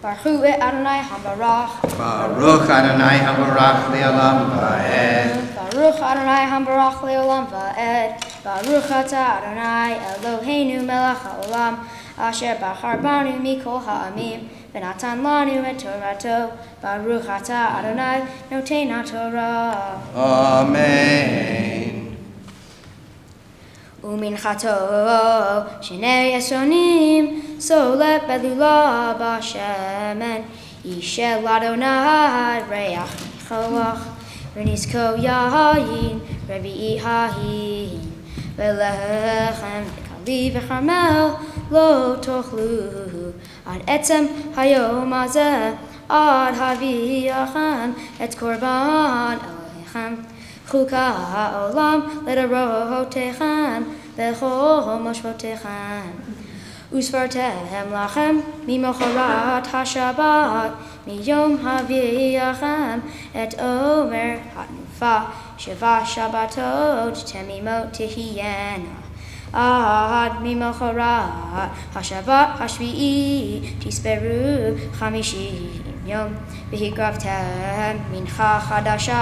Baruch Adonai Hambarach. Baruch Adonai Habarach Le'olam Va'ed. Baruch Adonai Hambarach Le'olam Va'ed. Baruch Atah Adonai Eloheinu Melech HaOlam Asher Bachar Banu Mikol Ha'amim V'natan Lanu Et Torato Baruch Atah Adonai Noten HaTorah. Amen. Uminchato Shnei Esonim Solet Belula Bashemen Yishel Adonai Reach Cholach Renizko Yahin Revi'i Hahin Velechem Kali V'charmel Lo Tochlu Ad Etzem Hayom Hazeh Ad Haviyachem Et Korban Elohechem Chuka Ha'olam L'derotechem B'chol Moshvotechem Usfartem Lachem Mimocharat HaShabbat Miyom Haviyachem Et Omer Hatnufa Sheva Shabbatot Temimot Tehiyena Ad Mimocharat HaShabbat HaShvi'i Tisperu Chamishim Yom V'hikravtem Mincha Chadasha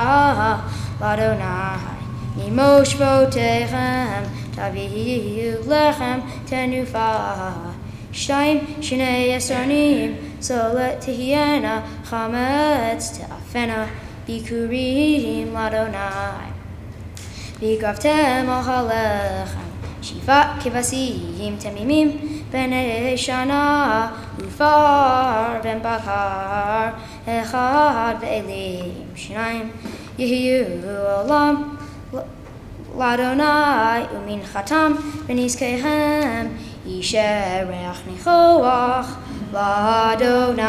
L'Adonai Mimoshvotechem Tavihu Lechem Tenufa Shaim Shnei Esonim Solet Tehiyena Chametz Te'afena Bikurim L'Adonai V'hikravtem Ochalechem Shiva Kivasim Temimim B'nei Shana Ufar Ben Bakar Echad Ve'elim Shnayim Yehiyu Olam L'Adonai Umin Chatam V'nizkehem Yisher Reach Nichoach L'Adonai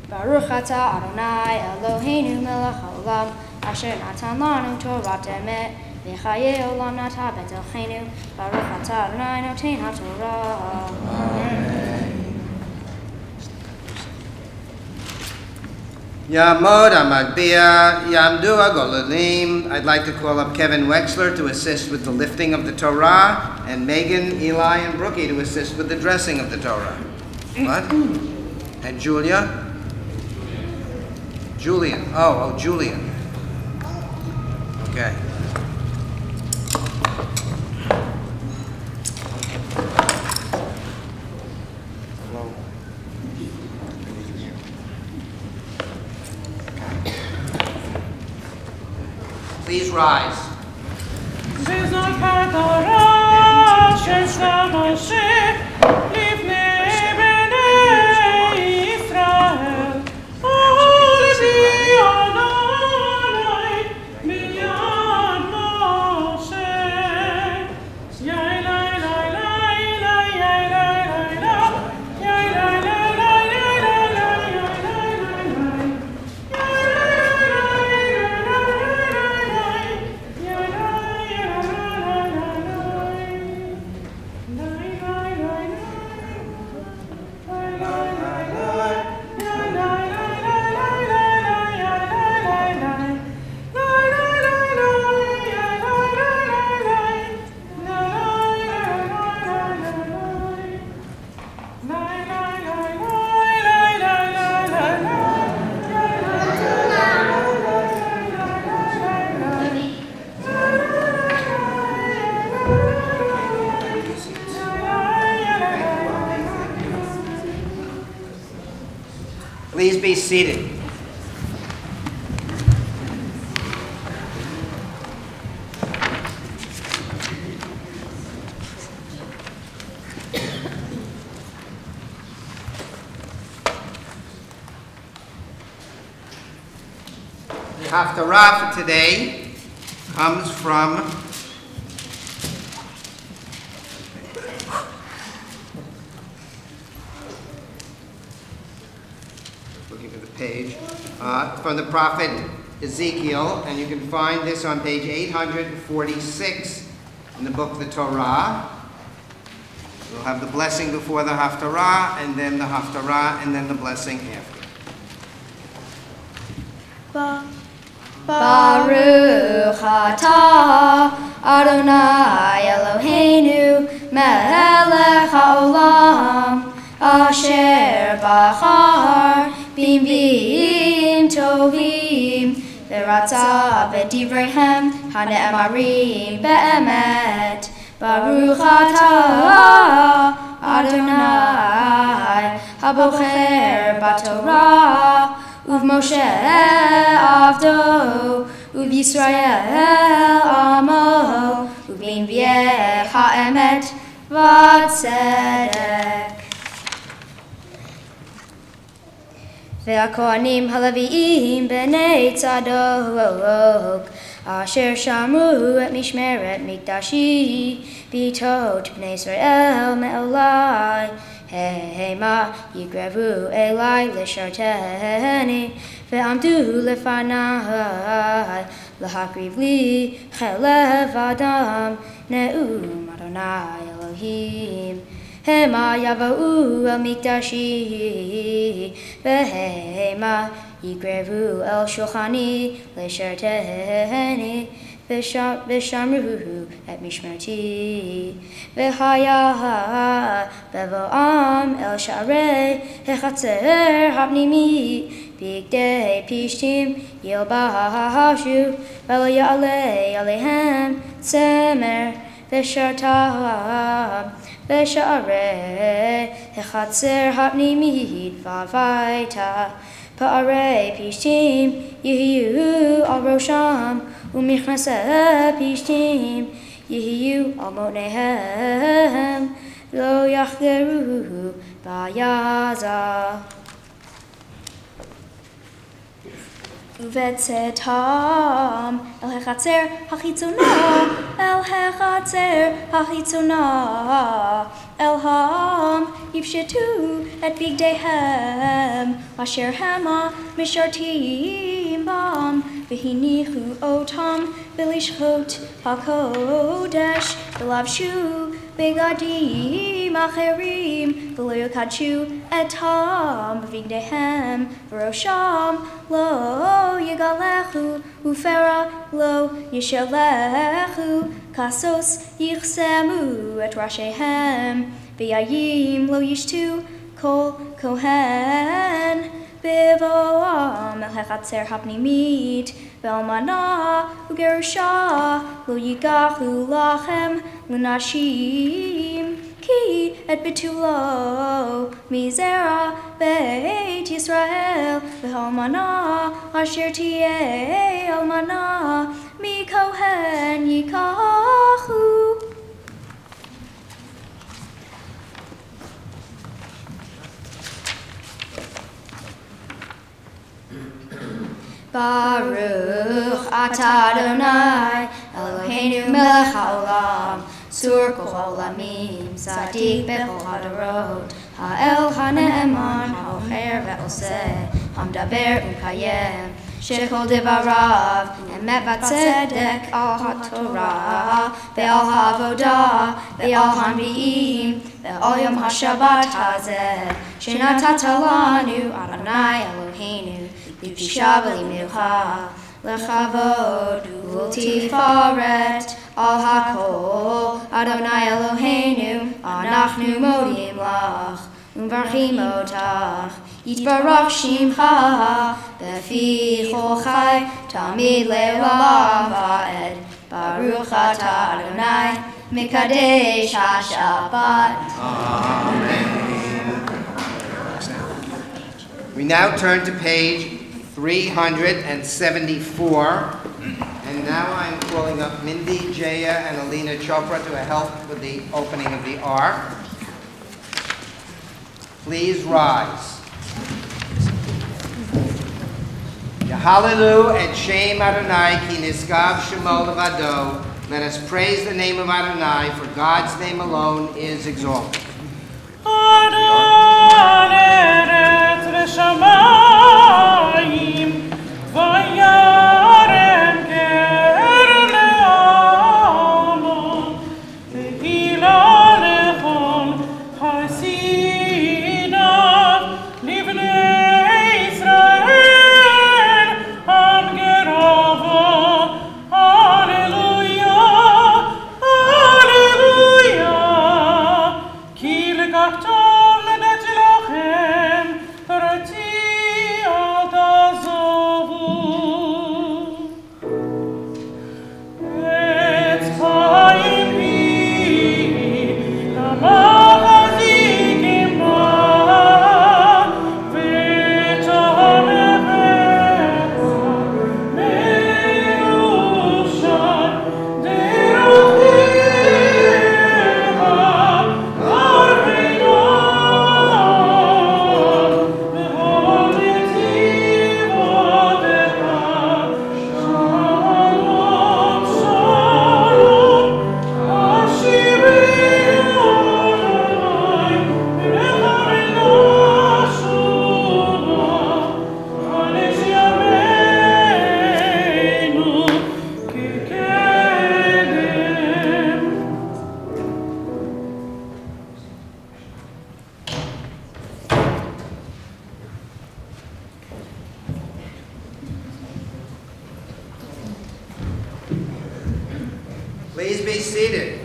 Baruch Atah Adonai Eloheinu Melech HaOlam Asher Natan Lanu Torah Emet V'chayei Olam Nata B'telchenu Baruch Atah Adonai Noten HaTorah. Yamod Amagbia Yamdu Agolalim. I'd like to call up Kevin Wexler to assist with the lifting of the Torah, and Megan, Eli, and Brookie to assist with the dressing of the Torah. What? And Julia? Julian. Oh, Julian. Okay. Please rise. Please be seated. The Haftarah for today comes from page, from the prophet Ezekiel, and you can find this on page 846 in the book of the Torah. We'll have the blessing before the Haftarah, and then the Haftarah, and then the blessing after. Baruch atah Adonai Eloheinu melech haolam Asher Bachar Bim Bim Tovim V'ratza V'divrehem Hane'emarim Be'emet Baruch Atah Adonai Habocher Batorah Uv'Moshe Avdo Uv'Yisrael Amo Uv'Invieh Ha'emet V'Tzedek Ve'akohanim halaviim b'nei tzadok Asher shamru et mishmeret mikdashi Bitot b'nei Israel me'olai Hema yigrevu elai l'sharteni Ve'amdu lefanai L'hakriv li chelev adam Ne'um Adonai Elohim Hema yava'u el mikdashi Vehema yigrevu el shulchani L'sharteni V'shamruhu et mishmerti V'haya bevo'am el sharei Hechatzer hapnimi Bigdei pishtim yilbahashu V'lo ya'alei alehem tzemer V'shartam V'sha'arei Hechatzer hapnimit v'avaita Pa'arei pishtim Yehiyu al rosham U'michnaseh pishtim Yehiyu al monehem Lo yachgeru ba'yaza Uvetzetam el hechatzer hachitzona el hechatzer hachitzona el ham yifshetu et bigdehem asher hema mishartim bam v'hinichu otam v'lishchot hakodesh v'lavshu begadim acherim v'lo yakadshu etam b'vigdehem v'rosham lo yigalechu ufera lo yishalechu kasos yichsemu et rashehem v'yayim lo yishtu kol kohen Bivoam el hechatzer hapnimit Ve'almana ugerusha Lo yigachu lachem Lunashim Ki et betulo Mizera Beit Yisrael Ve'almana Asher tieh almana Mi kohen yikachu Baruch atah Adonai Eloheinu melech haolam Sur kol haolamim Tzadik bechol hadorot Ha'el ha'ne'eman Ha'ocher ve'oseh Hamdaber u'mkayem Shekol devarav Emet v'tzedek al ha'torah Ve'al ha'avodah Ve'al ha'nvi'im Ve'al yom ha'shabbat hazeh Shenatata lanu Adonai Eloheinu L'pshisha v'limnucha L'chavod U'l'tifaret Al ha'kol Adonai Eloheinu Anachnu modim lach U'mvarchim otach Yitbarach shimcha Befi chochai Tamid le'olam va'ed Baruch atah Adonai Mikadesh ha'Shabbat Amen. We now turn to page 374, and now I'm calling up Mindy, Jaya, and Alina Chopra to help with the opening of the Ark. Please rise. Hallelu et Shem Adonai ki niskav shemo levado. Let us praise the name of Adonai, for God's name alone is exalted. Ki le gachton le Please be seated.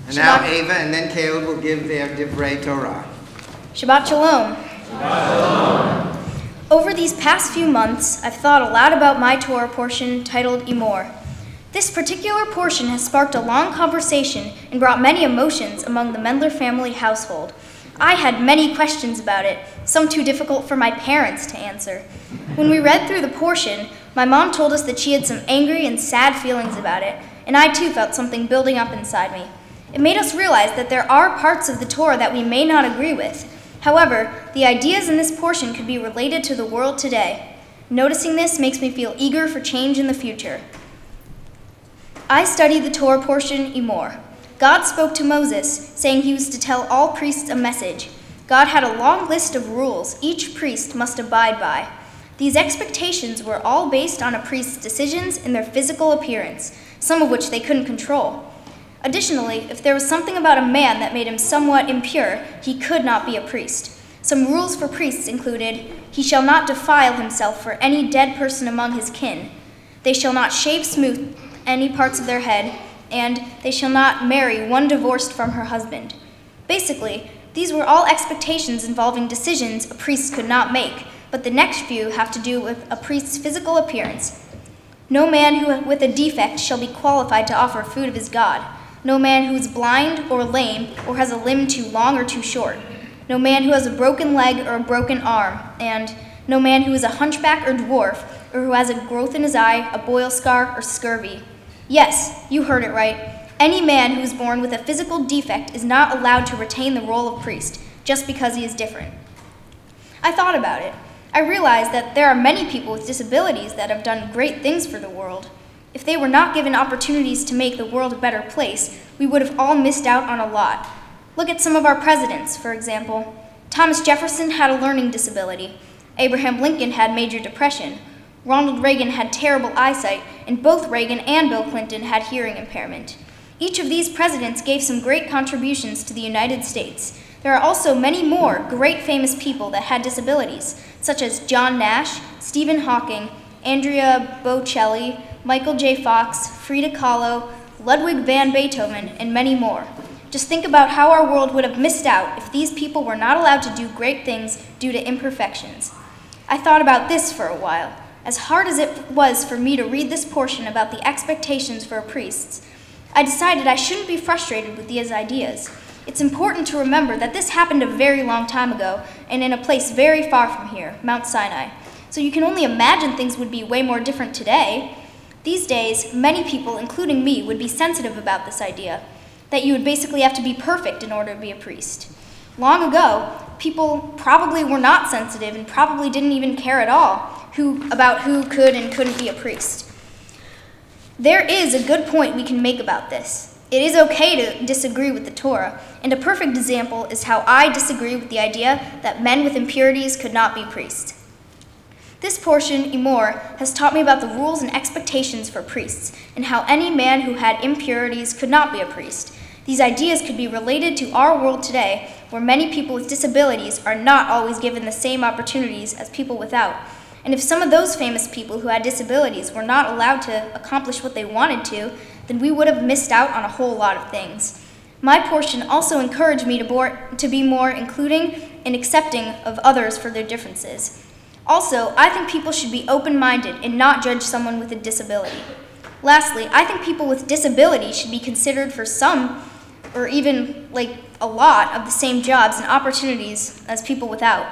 And now Ava and then Caleb will give their Divrei Torah. Shabbat Shalom. Over these past few months, I've thought a lot about my Torah portion titled Emor. This particular portion has sparked a long conversation and brought many emotions among the Mendler family household. I had many questions about it, some too difficult for my parents to answer. When we read through the portion, my mom told us that she had some angry and sad feelings about it, and I too felt something building up inside me. It made us realize that there are parts of the Torah that we may not agree with. However, the ideas in this portion could be related to the world today. Noticing this makes me feel eager for change in the future. I studied the Torah portion Emor. God spoke to Moses, saying he was to tell all priests a message. God had a long list of rules each priest must abide by. These expectations were all based on a priest's decisions and their physical appearance, some of which they couldn't control. Additionally, if there was something about a man that made him somewhat impure, he could not be a priest. Some rules for priests included, he shall not defile himself for any dead person among his kin. They shall not shave smooth any parts of their head, and they shall not marry one divorced from her husband. Basically, these were all expectations involving decisions a priest could not make, but the next few have to do with a priest's physical appearance. No man with a defect shall be qualified to offer food of his God. No man who is blind or lame or has a limb too long or too short. No man who has a broken leg or a broken arm. And no man who is a hunchback or dwarf or who has a growth in his eye, a boil scar, or scurvy. Yes, you heard it right. Any man who is born with a physical defect is not allowed to retain the role of priest just because he is different. I thought about it. I realized that there are many people with disabilities that have done great things for the world. If they were not given opportunities to make the world a better place, we would have all missed out on a lot. Look at some of our presidents, for example. Thomas Jefferson had a learning disability. Abraham Lincoln had major depression. Ronald Reagan had terrible eyesight, and both Reagan and Bill Clinton had hearing impairment. Each of these presidents gave some great contributions to the United States. There are also many more great famous people that had disabilities, such as John Nash, Stephen Hawking, Andrea Bocelli, Michael J. Fox, Frida Kahlo, Ludwig van Beethoven, and many more. Just think about how our world would have missed out if these people were not allowed to do great things due to imperfections. I thought about this for a while. As hard as it was for me to read this portion about the expectations for priests, I decided I shouldn't be frustrated with these ideas. It's important to remember that this happened a very long time ago and in a place very far from here, Mount Sinai. So you can only imagine things would be way more different today. These days, many people, including me, would be sensitive about this idea, that you would basically have to be perfect in order to be a priest. Long ago, people probably were not sensitive and probably didn't even care at all about who could and couldn't be a priest. There is a good point we can make about this. It is okay to disagree with the Torah, and a perfect example is how I disagree with the idea that men with impurities could not be priests. This portion, Emor, has taught me about the rules and expectations for priests, and how any man who had impurities could not be a priest. These ideas could be related to our world today, where many people with disabilities are not always given the same opportunities as people without. And if some of those famous people who had disabilities were not allowed to accomplish what they wanted to, then we would have missed out on a whole lot of things. My portion also encouraged me to be more including and accepting of others for their differences. Also, I think people should be open-minded and not judge someone with a disability. Lastly, I think people with disabilities should be considered for some, or even a lot, of the same jobs and opportunities as people without.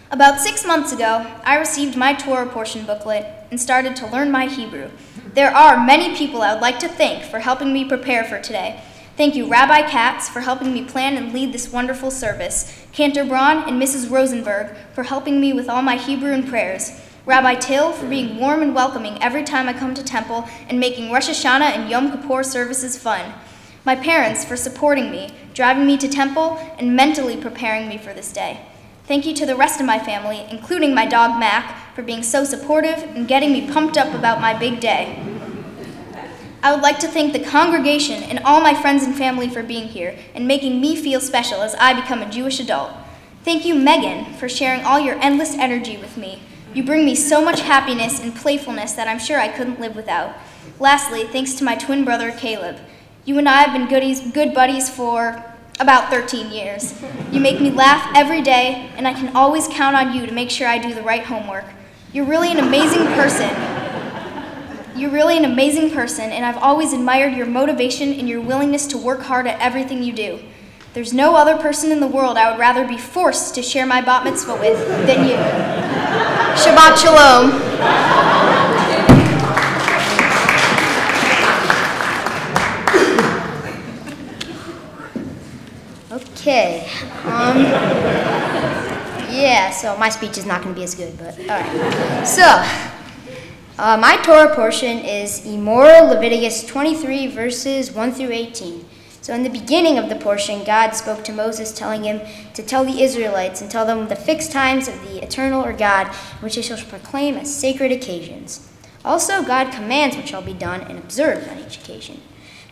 About 6 months ago, I received my Torah portion booklet and started to learn my Hebrew. There are many people I would like to thank for helping me prepare for today. Thank you, Rabbi Katz, for helping me plan and lead this wonderful service, Cantor Braun and Mrs. Rosenberg for helping me with all my Hebrew and prayers, Rabbi Till for being warm and welcoming every time I come to temple and making Rosh Hashanah and Yom Kippur services fun, my parents for supporting me, driving me to temple, and mentally preparing me for this day. Thank you to the rest of my family, including my dog Mac, for being so supportive and getting me pumped up about my big day. I would like to thank the congregation and all my friends and family for being here and making me feel special as I become a Jewish adult. Thank you, Megan, for sharing all your endless energy with me. You bring me so much happiness and playfulness that I'm sure I couldn't live without. Lastly, thanks to my twin brother, Caleb. You and I have been good buddies for about 13 years. You make me laugh every day, and I can always count on you to make sure I do the right homework. You're really an amazing person. And I've always admired your motivation and your willingness to work hard at everything you do. There's no other person in the world I would rather be forced to share my bat mitzvah with than you. Shabbat Shalom. Okay. Yeah, so my speech is not going to be as good, but all right. So, my Torah portion is Emor, Leviticus 23, verses 1 through 18. So in the beginning of the portion, God spoke to Moses, telling him to tell the Israelites and tell them the fixed times of the eternal or God, which they shall proclaim as sacred occasions. Also, God commands what shall be done and observed on each occasion.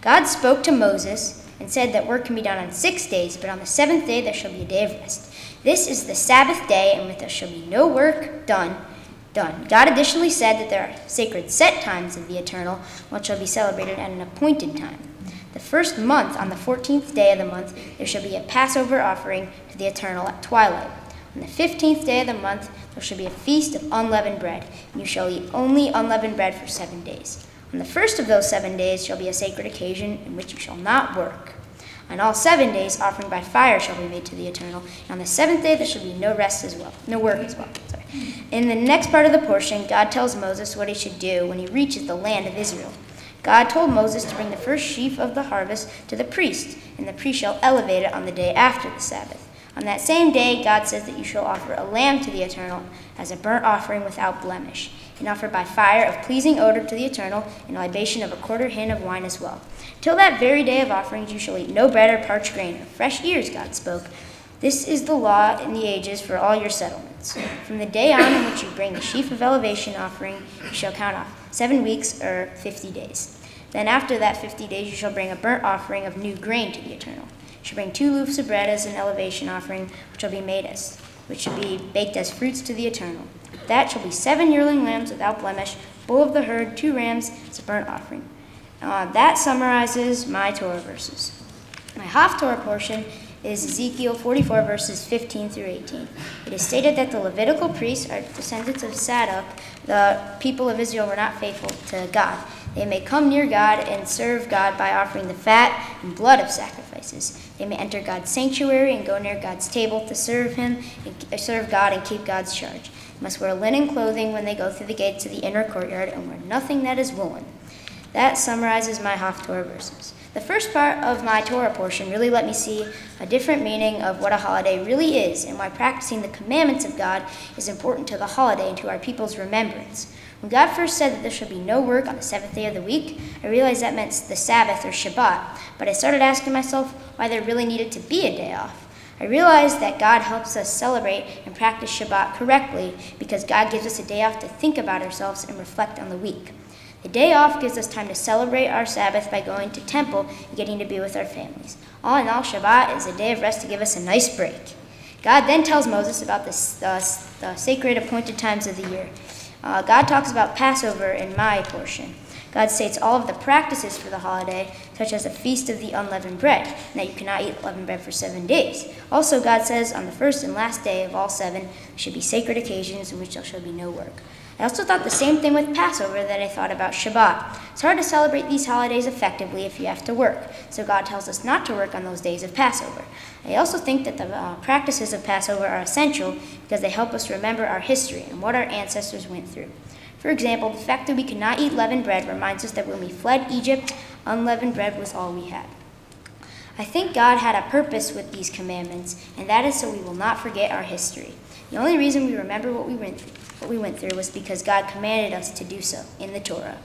God spoke to Moses and said that work can be done on 6 days, but on the 7th day there shall be a day of rest. This is the Sabbath day, and with there shall be no work done. God additionally said that there are sacred set times of the eternal, which shall be celebrated at an appointed time. The first month, on the 14th day of the month, there shall be a Passover offering to the eternal at twilight. On the 15th day of the month, there shall be a feast of unleavened bread, and you shall eat only unleavened bread for 7 days. On the first of those 7 days shall be a sacred occasion in which you shall not work. On all 7 days, offering by fire shall be made to the eternal, and on the 7th day there shall be no work as well. In the next part of the portion, God tells Moses what he should do when he reaches the land of Israel. God told Moses to bring the first sheaf of the harvest to the priest, and the priest shall elevate it on the day after the Sabbath. On that same day, God says that you shall offer a lamb to the eternal as a burnt offering without blemish, and offer by fire of pleasing odor to the eternal, and a libation of a quarter hin of wine as well. Till that very day of offerings you shall eat no bread or parched grain or fresh ears, God spoke. This is the law in the ages for all your settlements. From the day on in which you bring the sheaf of elevation offering, you shall count off 7 weeks or 50 days. Then after that 50 days you shall bring a burnt offering of new grain to the eternal. You shall bring 2 loaves of bread as an elevation offering, which shall be baked as fruits to the eternal. That shall be 7 yearling lambs without blemish, bull of the herd, 2 rams as a burnt offering. That summarizes my Torah verses. My Haftorah portion is Ezekiel 44, verses 15 through 18. It is stated that the Levitical priests are descendants of Zadok. The people of Israel were not faithful to God. They may come near God and serve God by offering the fat and blood of sacrifices. They may enter God's sanctuary and go near God's table to serve God and keep God's charge. They must wear linen clothing when they go through the gates of the inner courtyard and wear nothing that is woolen. That summarizes my Haftorah verses. The first part of my Torah portion really let me see a different meaning of what a holiday really is and why practicing the commandments of God is important to the holiday and to our people's remembrance. When God first said that there should be no work on the 7th day of the week, I realized that meant the Sabbath or Shabbat, but I started asking myself why there really needed to be a day off. I realized that God helps us celebrate and practice Shabbat correctly because God gives us a day off to think about ourselves and reflect on the week. The day off gives us time to celebrate our Sabbath by going to temple and getting to be with our families. All in all, Shabbat is a day of rest to give us a nice break. God then tells Moses about the sacred appointed times of the year. God talks about Passover in my portion. God states all of the practices for the holiday, such as the feast of the unleavened bread, and that you cannot eat leavened bread for 7 days. Also, God says on the first and last day of all 7 there should be sacred occasions in which there shall be no work. I also thought the same thing with Passover that I thought about Shabbat. It's hard to celebrate these holidays effectively if you have to work, so God tells us not to work on those days of Passover. I also think that the practices of Passover are essential because they help us remember our history and what our ancestors went through. For example, the fact that we could not eat leavened bread reminds us that when we fled Egypt, unleavened bread was all we had. I think God had a purpose with these commandments, and that is so we will not forget our history. The only reason we remember what we went through was because God commanded us to do so in the Torah.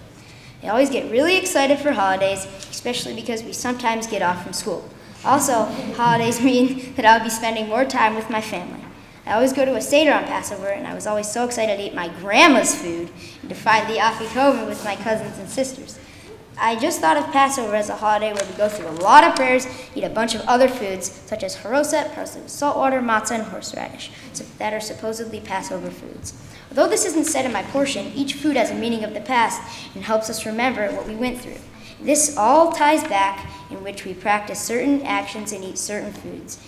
I always get really excited for holidays, especially because we sometimes get off from school. Also, holidays mean that I'll be spending more time with my family. I always go to a Seder on Passover, and I was always so excited to eat my grandma's food and to find the afikomen with my cousins and sisters. I just thought of Passover as a holiday where we go through a lot of prayers, eat a bunch of other foods, such as haroset, parsley with salt water, matzah, and horseradish, that are supposedly Passover foods. Although this isn't said in my portion, each food has a meaning of the past and helps us remember what we went through. This all ties back in which we practice certain actions and eat certain foods.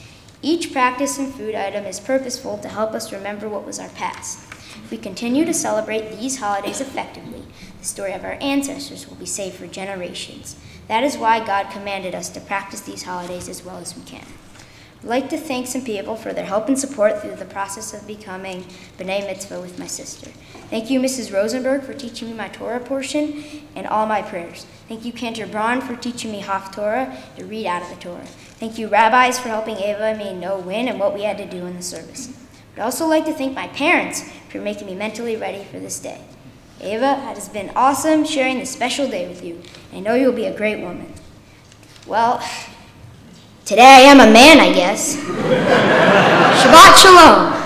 Each practice and food item is purposeful to help us remember what was our past. If we continue to celebrate these holidays effectively, the story of our ancestors will be saved for generations. That is why God commanded us to practice these holidays as well as we can. I'd like to thank some people for their help and support through the process of becoming B'nai Mitzvah with my sister. Thank you, Mrs. Rosenberg, for teaching me my Torah portion and all my prayers. Thank you, Cantor Braun, for teaching me Haftorah, to read out of the Torah. Thank you, rabbis, for helping Ava and me know when and what we had to do in the service. I'd also like to thank my parents for making me mentally ready for this day. Ava, it has been awesome sharing this special day with you. I know you'll be a great woman. Well, today I am a man, I guess. Shabbat Shalom.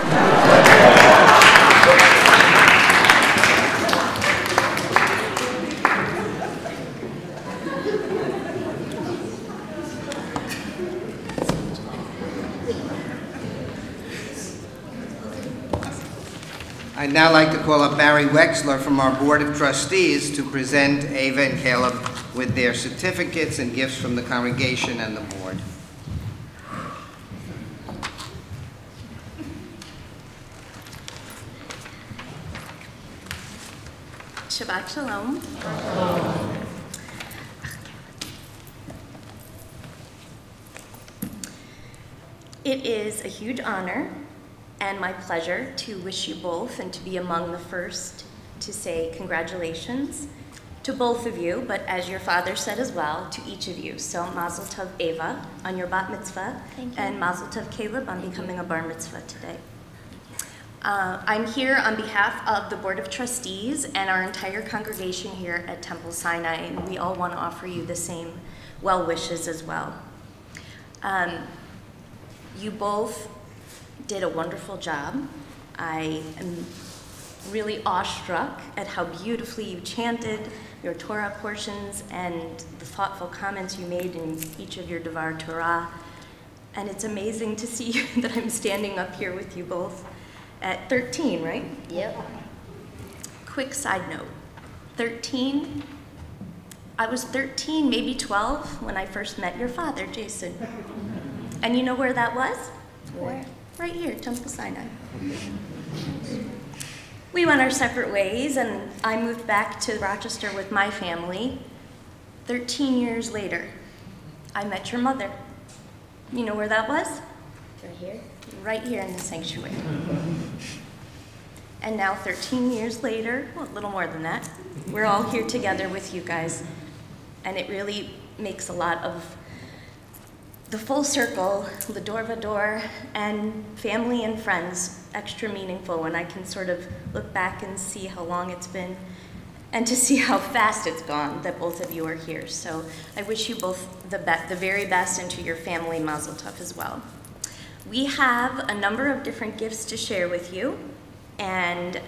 I'd now like to call up Barry Wexler from our Board of Trustees to present Ava and Caleb with their certificates and gifts from the congregation and the board. Shabbat Shalom. It is a huge honor and my pleasure to wish you both and to be among the first to say congratulations to both of you, but as your father said as well, to each of you. So Mazel Tov Ava on your bat mitzvah, and Mazel Tov Caleb on becoming a bar mitzvah today. I'm here on behalf of the Board of Trustees and our entire congregation here at Temple Sinai, and we all want to offer you the same well wishes as well. You both did a wonderful job. I am really awestruck at how beautifully you chanted your Torah portions and the thoughtful comments you made in each of your Devar Torah. And it's amazing to see that I'm standing up here with you both at 13, right? Yep. Quick side note, 13, I was 13, maybe 12, when I first met your father, Jason. And you know where that was? Where? Right here, Temple Sinai. We went our separate ways, and I moved back to Rochester with my family. 13 years later, I met your mother. You know where that was? Right here? Right here in the sanctuary. And now 13 years later, well, a little more than that, we're all here together with you guys. And it really makes a lot of the full circle, the door vador, and family and friends extra meaningful when I can sort of look back and see how long it's been and to see how fast it's gone that both of you are here. So I wish you both the very best, and to your family, Mazel Tov as well. We have a number of different gifts to share with you, and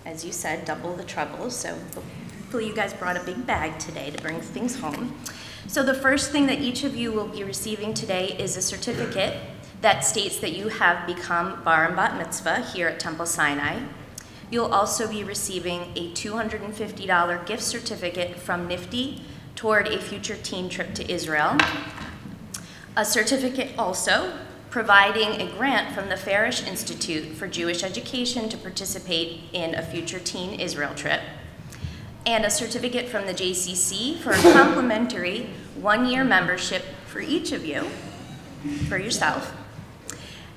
as you said, double the trouble, so hopefully you guys brought a big bag today to bring things home. So the first thing that each of you will be receiving today is a certificate that states that you have become bar and bat mitzvah here at Temple Sinai. You'll also be receiving a $250 gift certificate from NIFTY toward a future teen trip to Israel. A certificate also providing a grant from the Farish Institute for Jewish Education to participate in a future teen Israel trip. And a certificate from the JCC for a complimentary one-year membership for each of you, for yourself,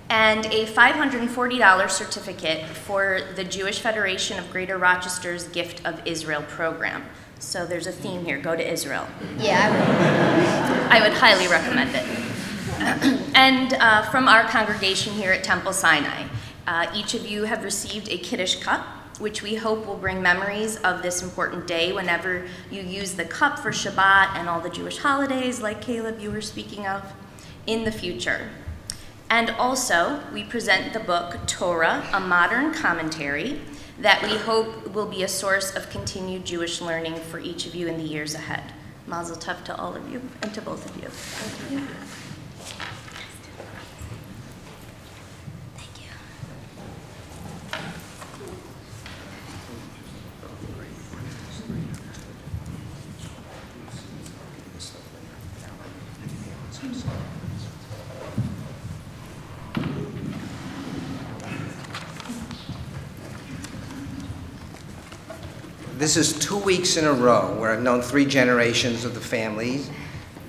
and a $540 certificate for the Jewish Federation of Greater Rochester's Gift of Israel program. So there's a theme here, go to Israel. Yeah, I would highly recommend it. And from our congregation here at Temple Sinai, each of you have received a Kiddush cup, which we hope will bring memories of this important day whenever you use the cup for Shabbat and all the Jewish holidays like Caleb you were speaking of in the future. And also, we present the book Torah, a Modern Commentary, that we hope will be a source of continued Jewish learning for each of you in the years ahead. Mazel tov to all of you and to both of you. Thank you. Thank you. This is 2 weeks in a row where I've known 3 generations of the family,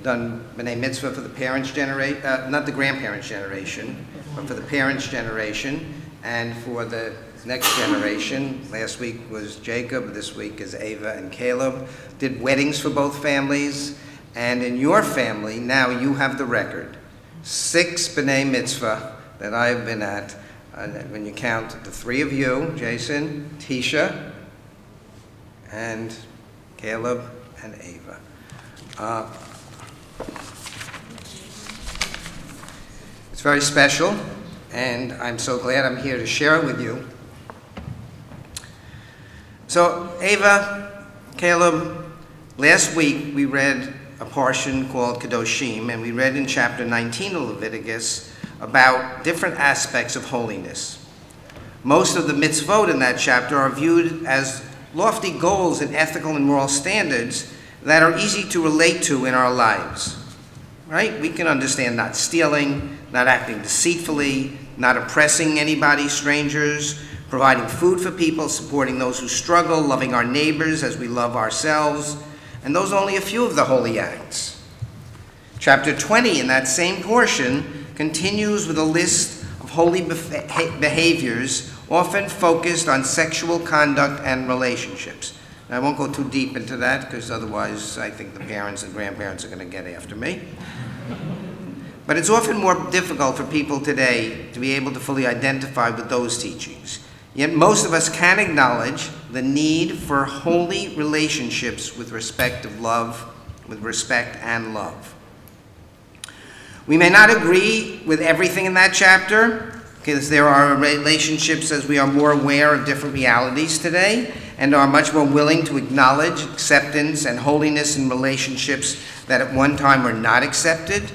done B'nai Mitzvah for the parents' generation, not the grandparents' generation, but for the parents' generation, and for the next generation. Last week was Jacob, this week is Ava and Caleb. Did weddings for both families, and in your family, now you have the record. 6 B'nai Mitzvah that I've been at, when you count the 3 of you, Jason, Tisha, and Caleb and Ava. It's very special, and I'm so glad I'm here to share it with you. So, Ava, Caleb, last week we read a portion called Kedoshim, and we read in chapter 19 of Leviticus about different aspects of holiness. Most of the mitzvot in that chapter are viewed as lofty goals and ethical and moral standards that are easy to relate to in our lives, right? We can understand not stealing, not acting deceitfully, not oppressing anybody, strangers, providing food for people, supporting those who struggle, loving our neighbors as we love ourselves, and those are only a few of the holy acts. Chapter 20 in that same portion continues with a list of holy behaviors often focused on sexual conduct and relationships. Now, I won't go too deep into that because otherwise I think the parents and grandparents are going to get after me. But it's often more difficult for people today to be able to fully identify with those teachings. Yet most of us can acknowledge the need for holy relationships with respect and love. We may not agree with everything in that chapter, because there are relationships as we are more aware of different realities today and are much more willing to acknowledge acceptance and holiness in relationships that at one time were not accepted.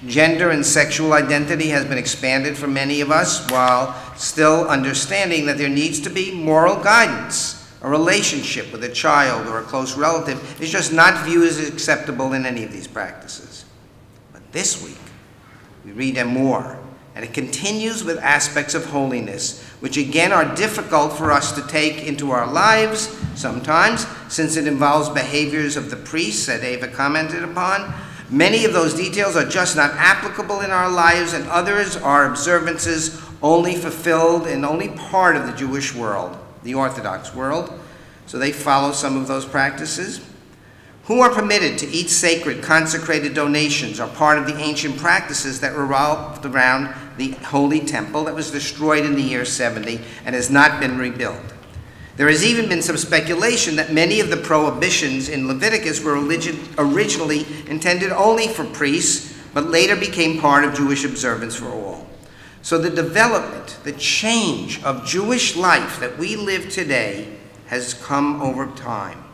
Gender and sexual identity has been expanded for many of us while still understanding that there needs to be moral guidance. A relationship with a child or a close relative is just not viewed as acceptable in any of these practices. But this week, we read more. And it continues with aspects of holiness, which again are difficult for us to take into our lives sometimes, since it involves behaviors of the priests that Ava commented upon. Many of those details are just not applicable in our lives, and others are observances only fulfilled in only part of the Jewish world, the Orthodox world. So they follow some of those practices. Who are permitted to eat sacred, consecrated donations are part of the ancient practices that revolved around the Holy Temple that was destroyed in the year 70 and has not been rebuilt. There has even been some speculation that many of the prohibitions in Leviticus were originally intended only for priests, but later became part of Jewish observance for all. So the development, the change of Jewish life that we live today has come over time.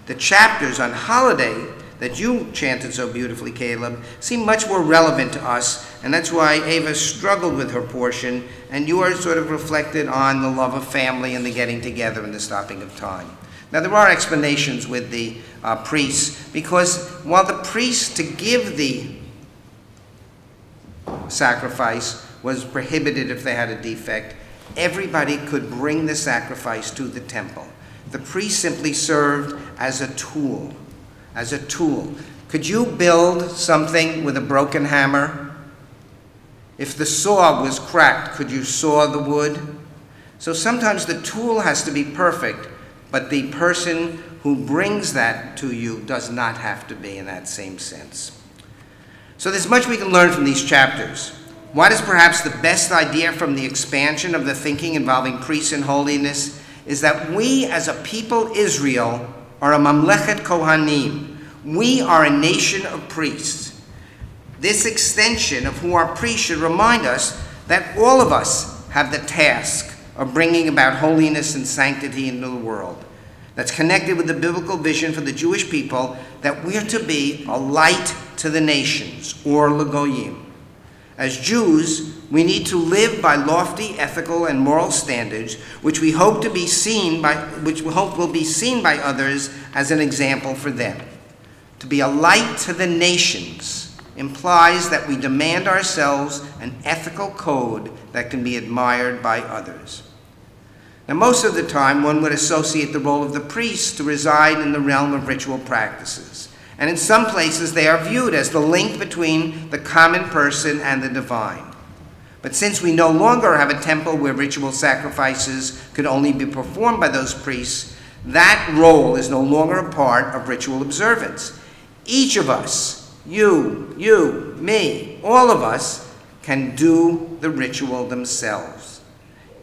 The chapters on holiday that you chanted so beautifully, Caleb, seem much more relevant to us, and that's why Ava struggled with her portion, and you are sort of reflected on the love of family and the getting together and the stopping of time. Now, there are explanations with the priests, because while the priests to give the sacrifice was prohibited if they had a defect, everybody could bring the sacrifice to the temple. The priest simply served as a tool, Could you build something with a broken hammer? If the saw was cracked, could you saw the wood? So sometimes the tool has to be perfect, but the person who brings that to you does not have to be in that same sense. So there's much we can learn from these chapters. What is perhaps the best idea from the expansion of the thinking involving priests and holiness is that we as a people Israel are a mamlechet kohanim. We are a nation of priests. This extension of who our priest should remind us that all of us have the task of bringing about holiness and sanctity into the world. That's connected with the biblical vision for the Jewish people that we're to be a light to the nations, or L'Goyim. As Jews, we need to live by lofty ethical and moral standards, which we hope will be seen by others as an example for them. To be a light to the nations implies that we demand ourselves an ethical code that can be admired by others. Now, most of the time, one would associate the role of the priest to reside in the realm of ritual practices. And in some places, they are viewed as the link between the common person and the divine. But since we no longer have a temple where ritual sacrifices could only be performed by those priests, that role is no longer a part of ritual observance. Each of us, you, me, all of us, can do the ritual themselves.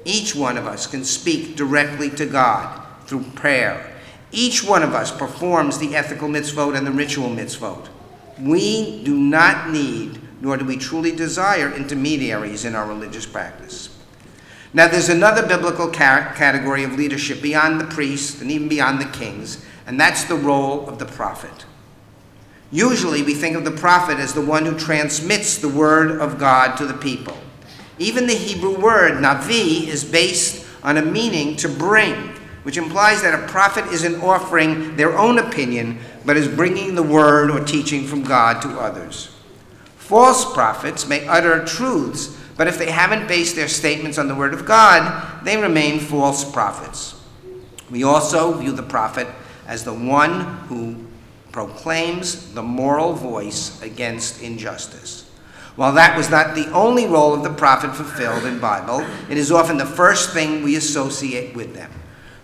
Each one of us can speak directly to God through prayer. Each one of us performs the ethical mitzvot and the ritual mitzvot. We do not need, nor do we truly desire, intermediaries in our religious practice. Now, there's another biblical category of leadership beyond the priests and even beyond the kings, and that's the role of the prophet. Usually, we think of the prophet as the one who transmits the word of God to the people. Even the Hebrew word, navi, is based on a meaning to bring, which implies that a prophet isn't offering their own opinion, but is bringing the word or teaching from God to others. False prophets may utter truths, but if they haven't based their statements on the word of God, they remain false prophets. We also view the prophet as the one who proclaims the moral voice against injustice. While that was not the only role of the prophet fulfilled in the Bible, it is often the first thing we associate with them.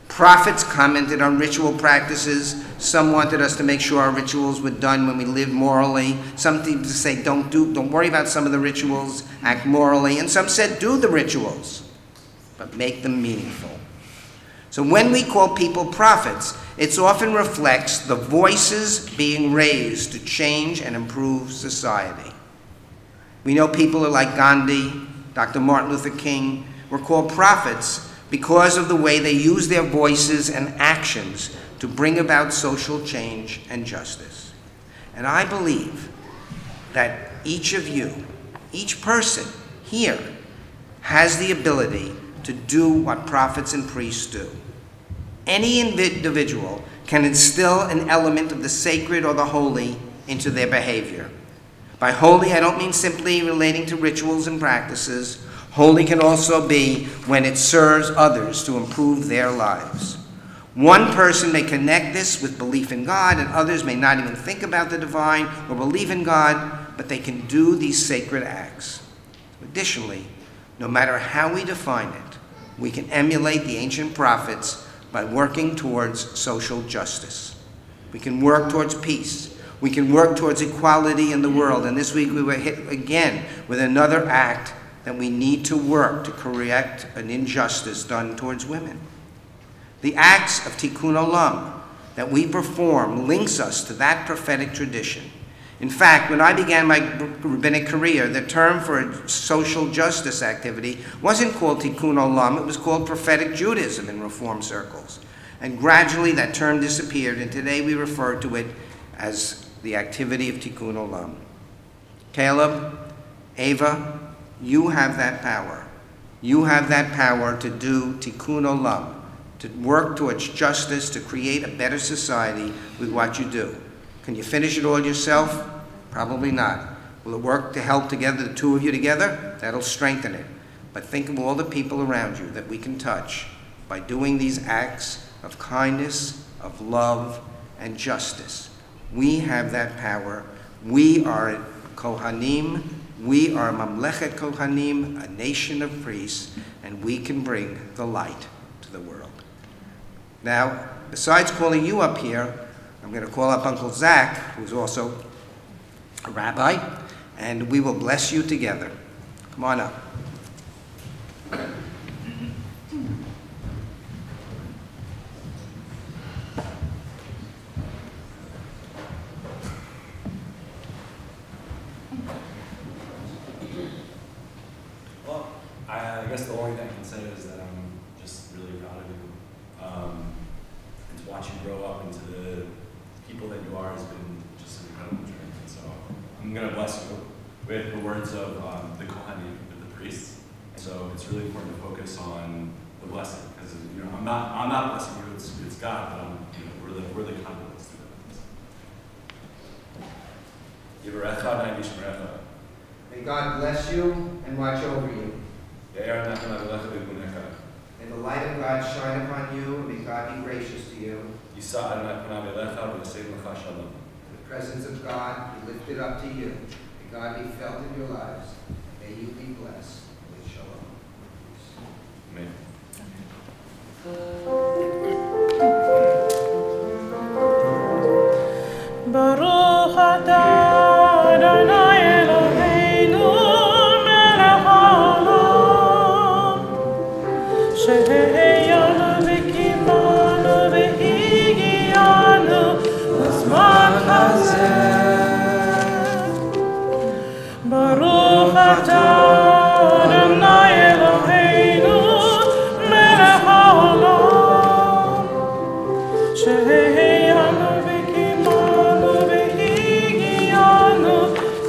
Prophets commented on ritual practices. Some wanted us to make sure our rituals were done when we lived morally. Some seemed to say, don't worry about some of the rituals, act morally. And some said, do the rituals, but make them meaningful. So when we call people prophets, it often reflects the voices being raised to change and improve society. We know people like Gandhi, Dr. Martin Luther King were called prophets because of the way they use their voices and actions to bring about social change and justice. And I believe that each of you, each person here, has the ability to do what prophets and priests do. Any individual can instill an element of the sacred or the holy into their behavior. By holy, I don't mean simply relating to rituals and practices. Holy can also be when it serves others to improve their lives. One person may connect this with belief in God, and others may not even think about the divine or believe in God, but they can do these sacred acts. Additionally, no matter how we define it, we can emulate the ancient prophets by working towards social justice. We can work towards peace. We can work towards equality in the world. And this week we were hit again with another act that we need to work to correct an injustice done towards women. The acts of tikkun olam that we perform links us to that prophetic tradition. In fact, when I began my rabbinic career, the term for a social justice activity wasn't called tikkun olam, it was called prophetic Judaism in Reform circles. And gradually that term disappeared, and today we refer to it as the activity of tikkun olam. Caleb, Ava, you have that power. You have that power to do tikkun olam, to work towards justice, to create a better society with what you do. Can you finish it all yourself? Probably not. Will it work to help together, the two of you together? That'll strengthen it. But think of all the people around you that we can touch by doing these acts of kindness, of love, and justice. We have that power. We are Kohanim. We are Mamlechet Kohanim, a nation of priests, and we can bring the light to the world. Now, besides calling you up here, I'm going to call up Uncle Zach, who's also a rabbi, and we will bless you together. Come on up. guess the only thing I can say is that I'm just really proud of you. And to watch you grow up into the people that you are has been just an incredible journey. And so I'm going to bless you with the words of the Kohanim, with the priests. And so it's really important to focus on the blessing, because I'm not blessing you. It's God, but we're the conduits to it. May God bless you and watch over you. May the light of God shine upon you, and may God be gracious to you. The presence of God be lifted up to you. May God be felt in your lives. May you be blessed with shalom. Amen. Baruch atah Adonai Eloheinu melech haolam, שהחיינו וקיימנו והגיענו לזמן הזה. ברוך אתה אדוני אלוהינו מלך העולם, שהחיינו וקיימנו והגיענו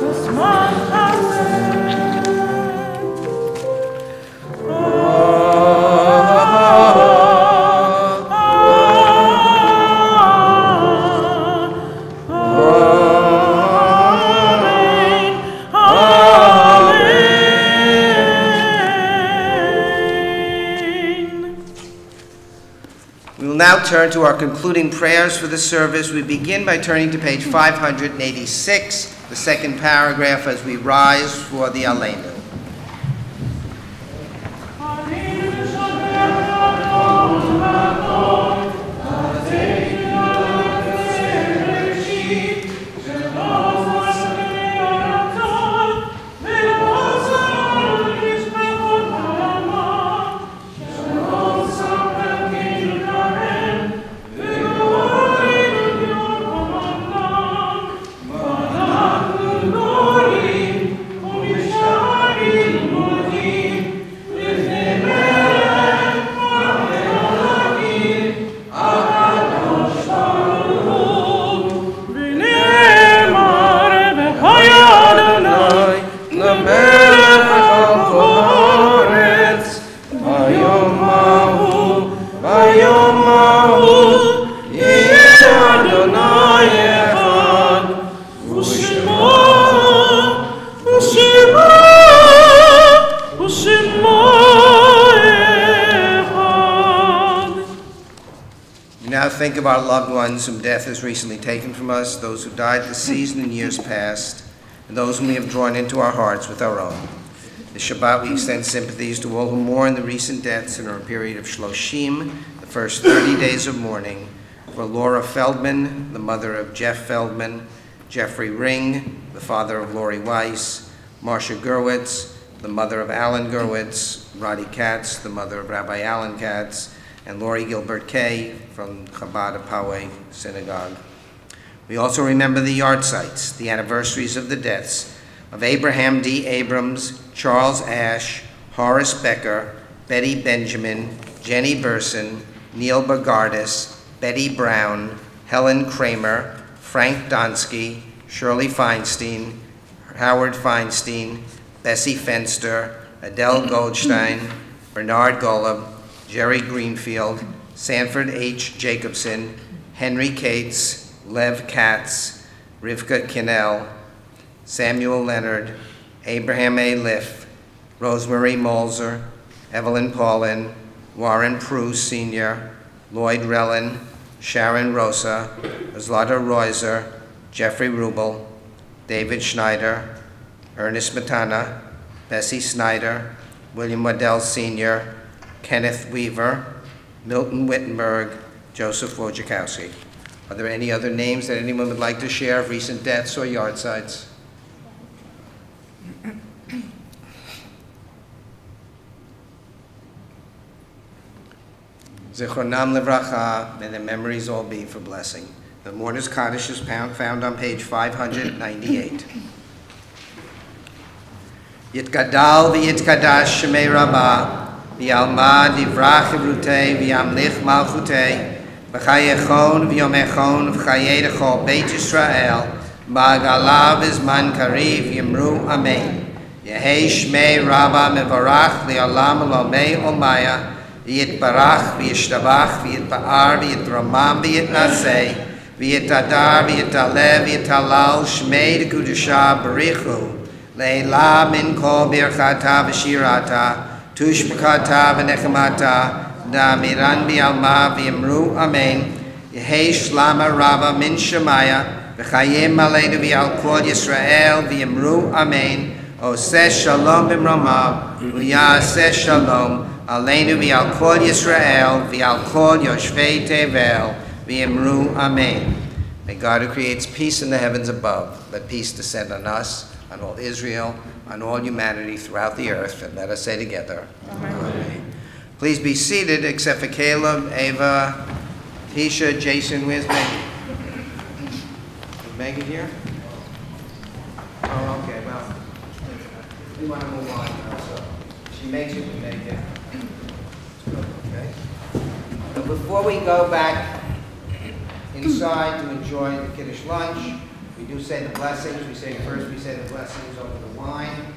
לזמן הזה. We will now turn to our concluding prayers for the service. We begin by turning to page 586, the second paragraph, as we rise for the Aleinu. Think of our loved ones whom death has recently taken from us, those who died this season and years past, and those whom we have drawn into our hearts with our own. This Shabbat we extend sympathies to all who mourn the recent deaths in our period of Shloshim, the first 30 days of mourning, for Laura Feldman, the mother of Jeff Feldman, Jeffrey Ring, the father of Lori Weiss, Marcia Gerwitz, the mother of Alan Gerwitz, Roddy Katz, the mother of Rabbi Alan Katz, and Lori Gilbert Kay from Chabad of Poway Synagogue. We also remember the yard sites, the anniversaries of the deaths of Abraham D. Abrams, Charles Ash, Horace Becker, Betty Benjamin, Jenny Burson, Neil Bagardis, Betty Brown, Helen Kramer, Frank Donsky, Shirley Feinstein, Howard Feinstein, Bessie Fenster, Adele Goldstein, Bernard Golub, Jerry Greenfield, Sanford H. Jacobson, Henry Cates, Lev Katz, Rivka Kinnell, Samuel Leonard, Abraham A. Liff, Rosemary Molzer, Evelyn Paulin, Warren Prue Sr., Lloyd Rellin, Sharon Rosa, Zlata Reuser, Jeffrey Rubel, David Schneider, Ernest Matana, Bessie Snyder, William Waddell Sr., Kenneth Weaver, Milton Wittenberg, Joseph Wojciechowski. Are there any other names that anyone would like to share of recent deaths or yard sites? Zichronam Livracha, may their memories all be for blessing. The Mourner's Kaddish is found on page 598. Yitgadal v'yitkadash shemei Rabbah, v'yalma divrach evrutei v'yamlich malchutei, v'chayechon v'yomechon v'chayei l'chol Beit Yisrael, Ma'agalav izman kariv yimru amen. Yehei shmei Rabbah mevarach li'olam elomei omaya, v'yitbarach v'yishtabach v'yitba'ar v'yitramam v'yitnaseh, v'yitadar v'yitalev v'yitalal shmei d'kudusha barichu, le'ela min kol birchata v'shirata, tushbekata v'nechemata, da'amiran bi'alma v'yimru amen. Yehei shlama Rabbah min shemaya, v'chayim aleinu v'al kol Yisrael v'yimru amen. Oseh shalom b'mromav, v'yaseh shalom aleinu v'al kol Yisrael v'al kol yoshvei tevel v'yimru amen. May God who creates peace in the heavens above, let peace descend on us, on all Israel, on all humanity throughout the earth, and let us say together, Amen. Please be seated, except for Caleb, Ava, Tisha, Jason. Where's Megan? Is Megan here? Oh, okay, well, we want to move on now, so she makes it, we make it. Okay? So before we go back inside to enjoy the Kiddush lunch, we do say the blessings. We say the blessings over the wine.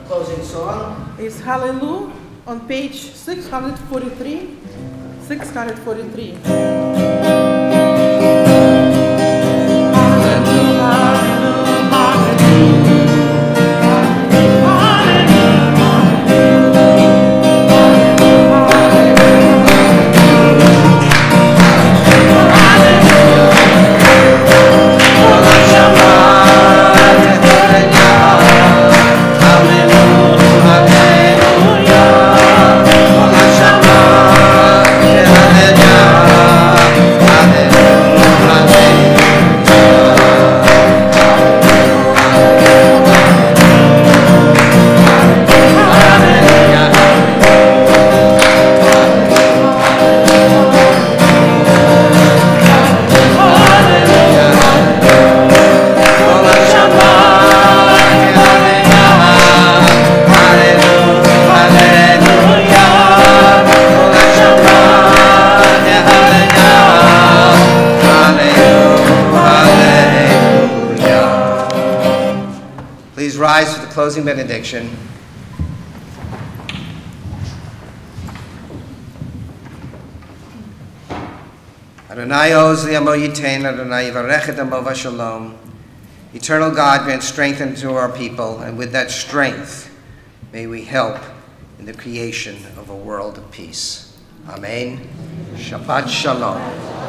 Closing song is Hallelujah on page 643. 643. Rise for the closing benediction. Adonai oz li'amo yitain, Adonai yivarech et amo v'shalom. Eternal God, grant strength unto our people, and with that strength may we help in the creation of a world of peace. Amen. Shabbat shalom.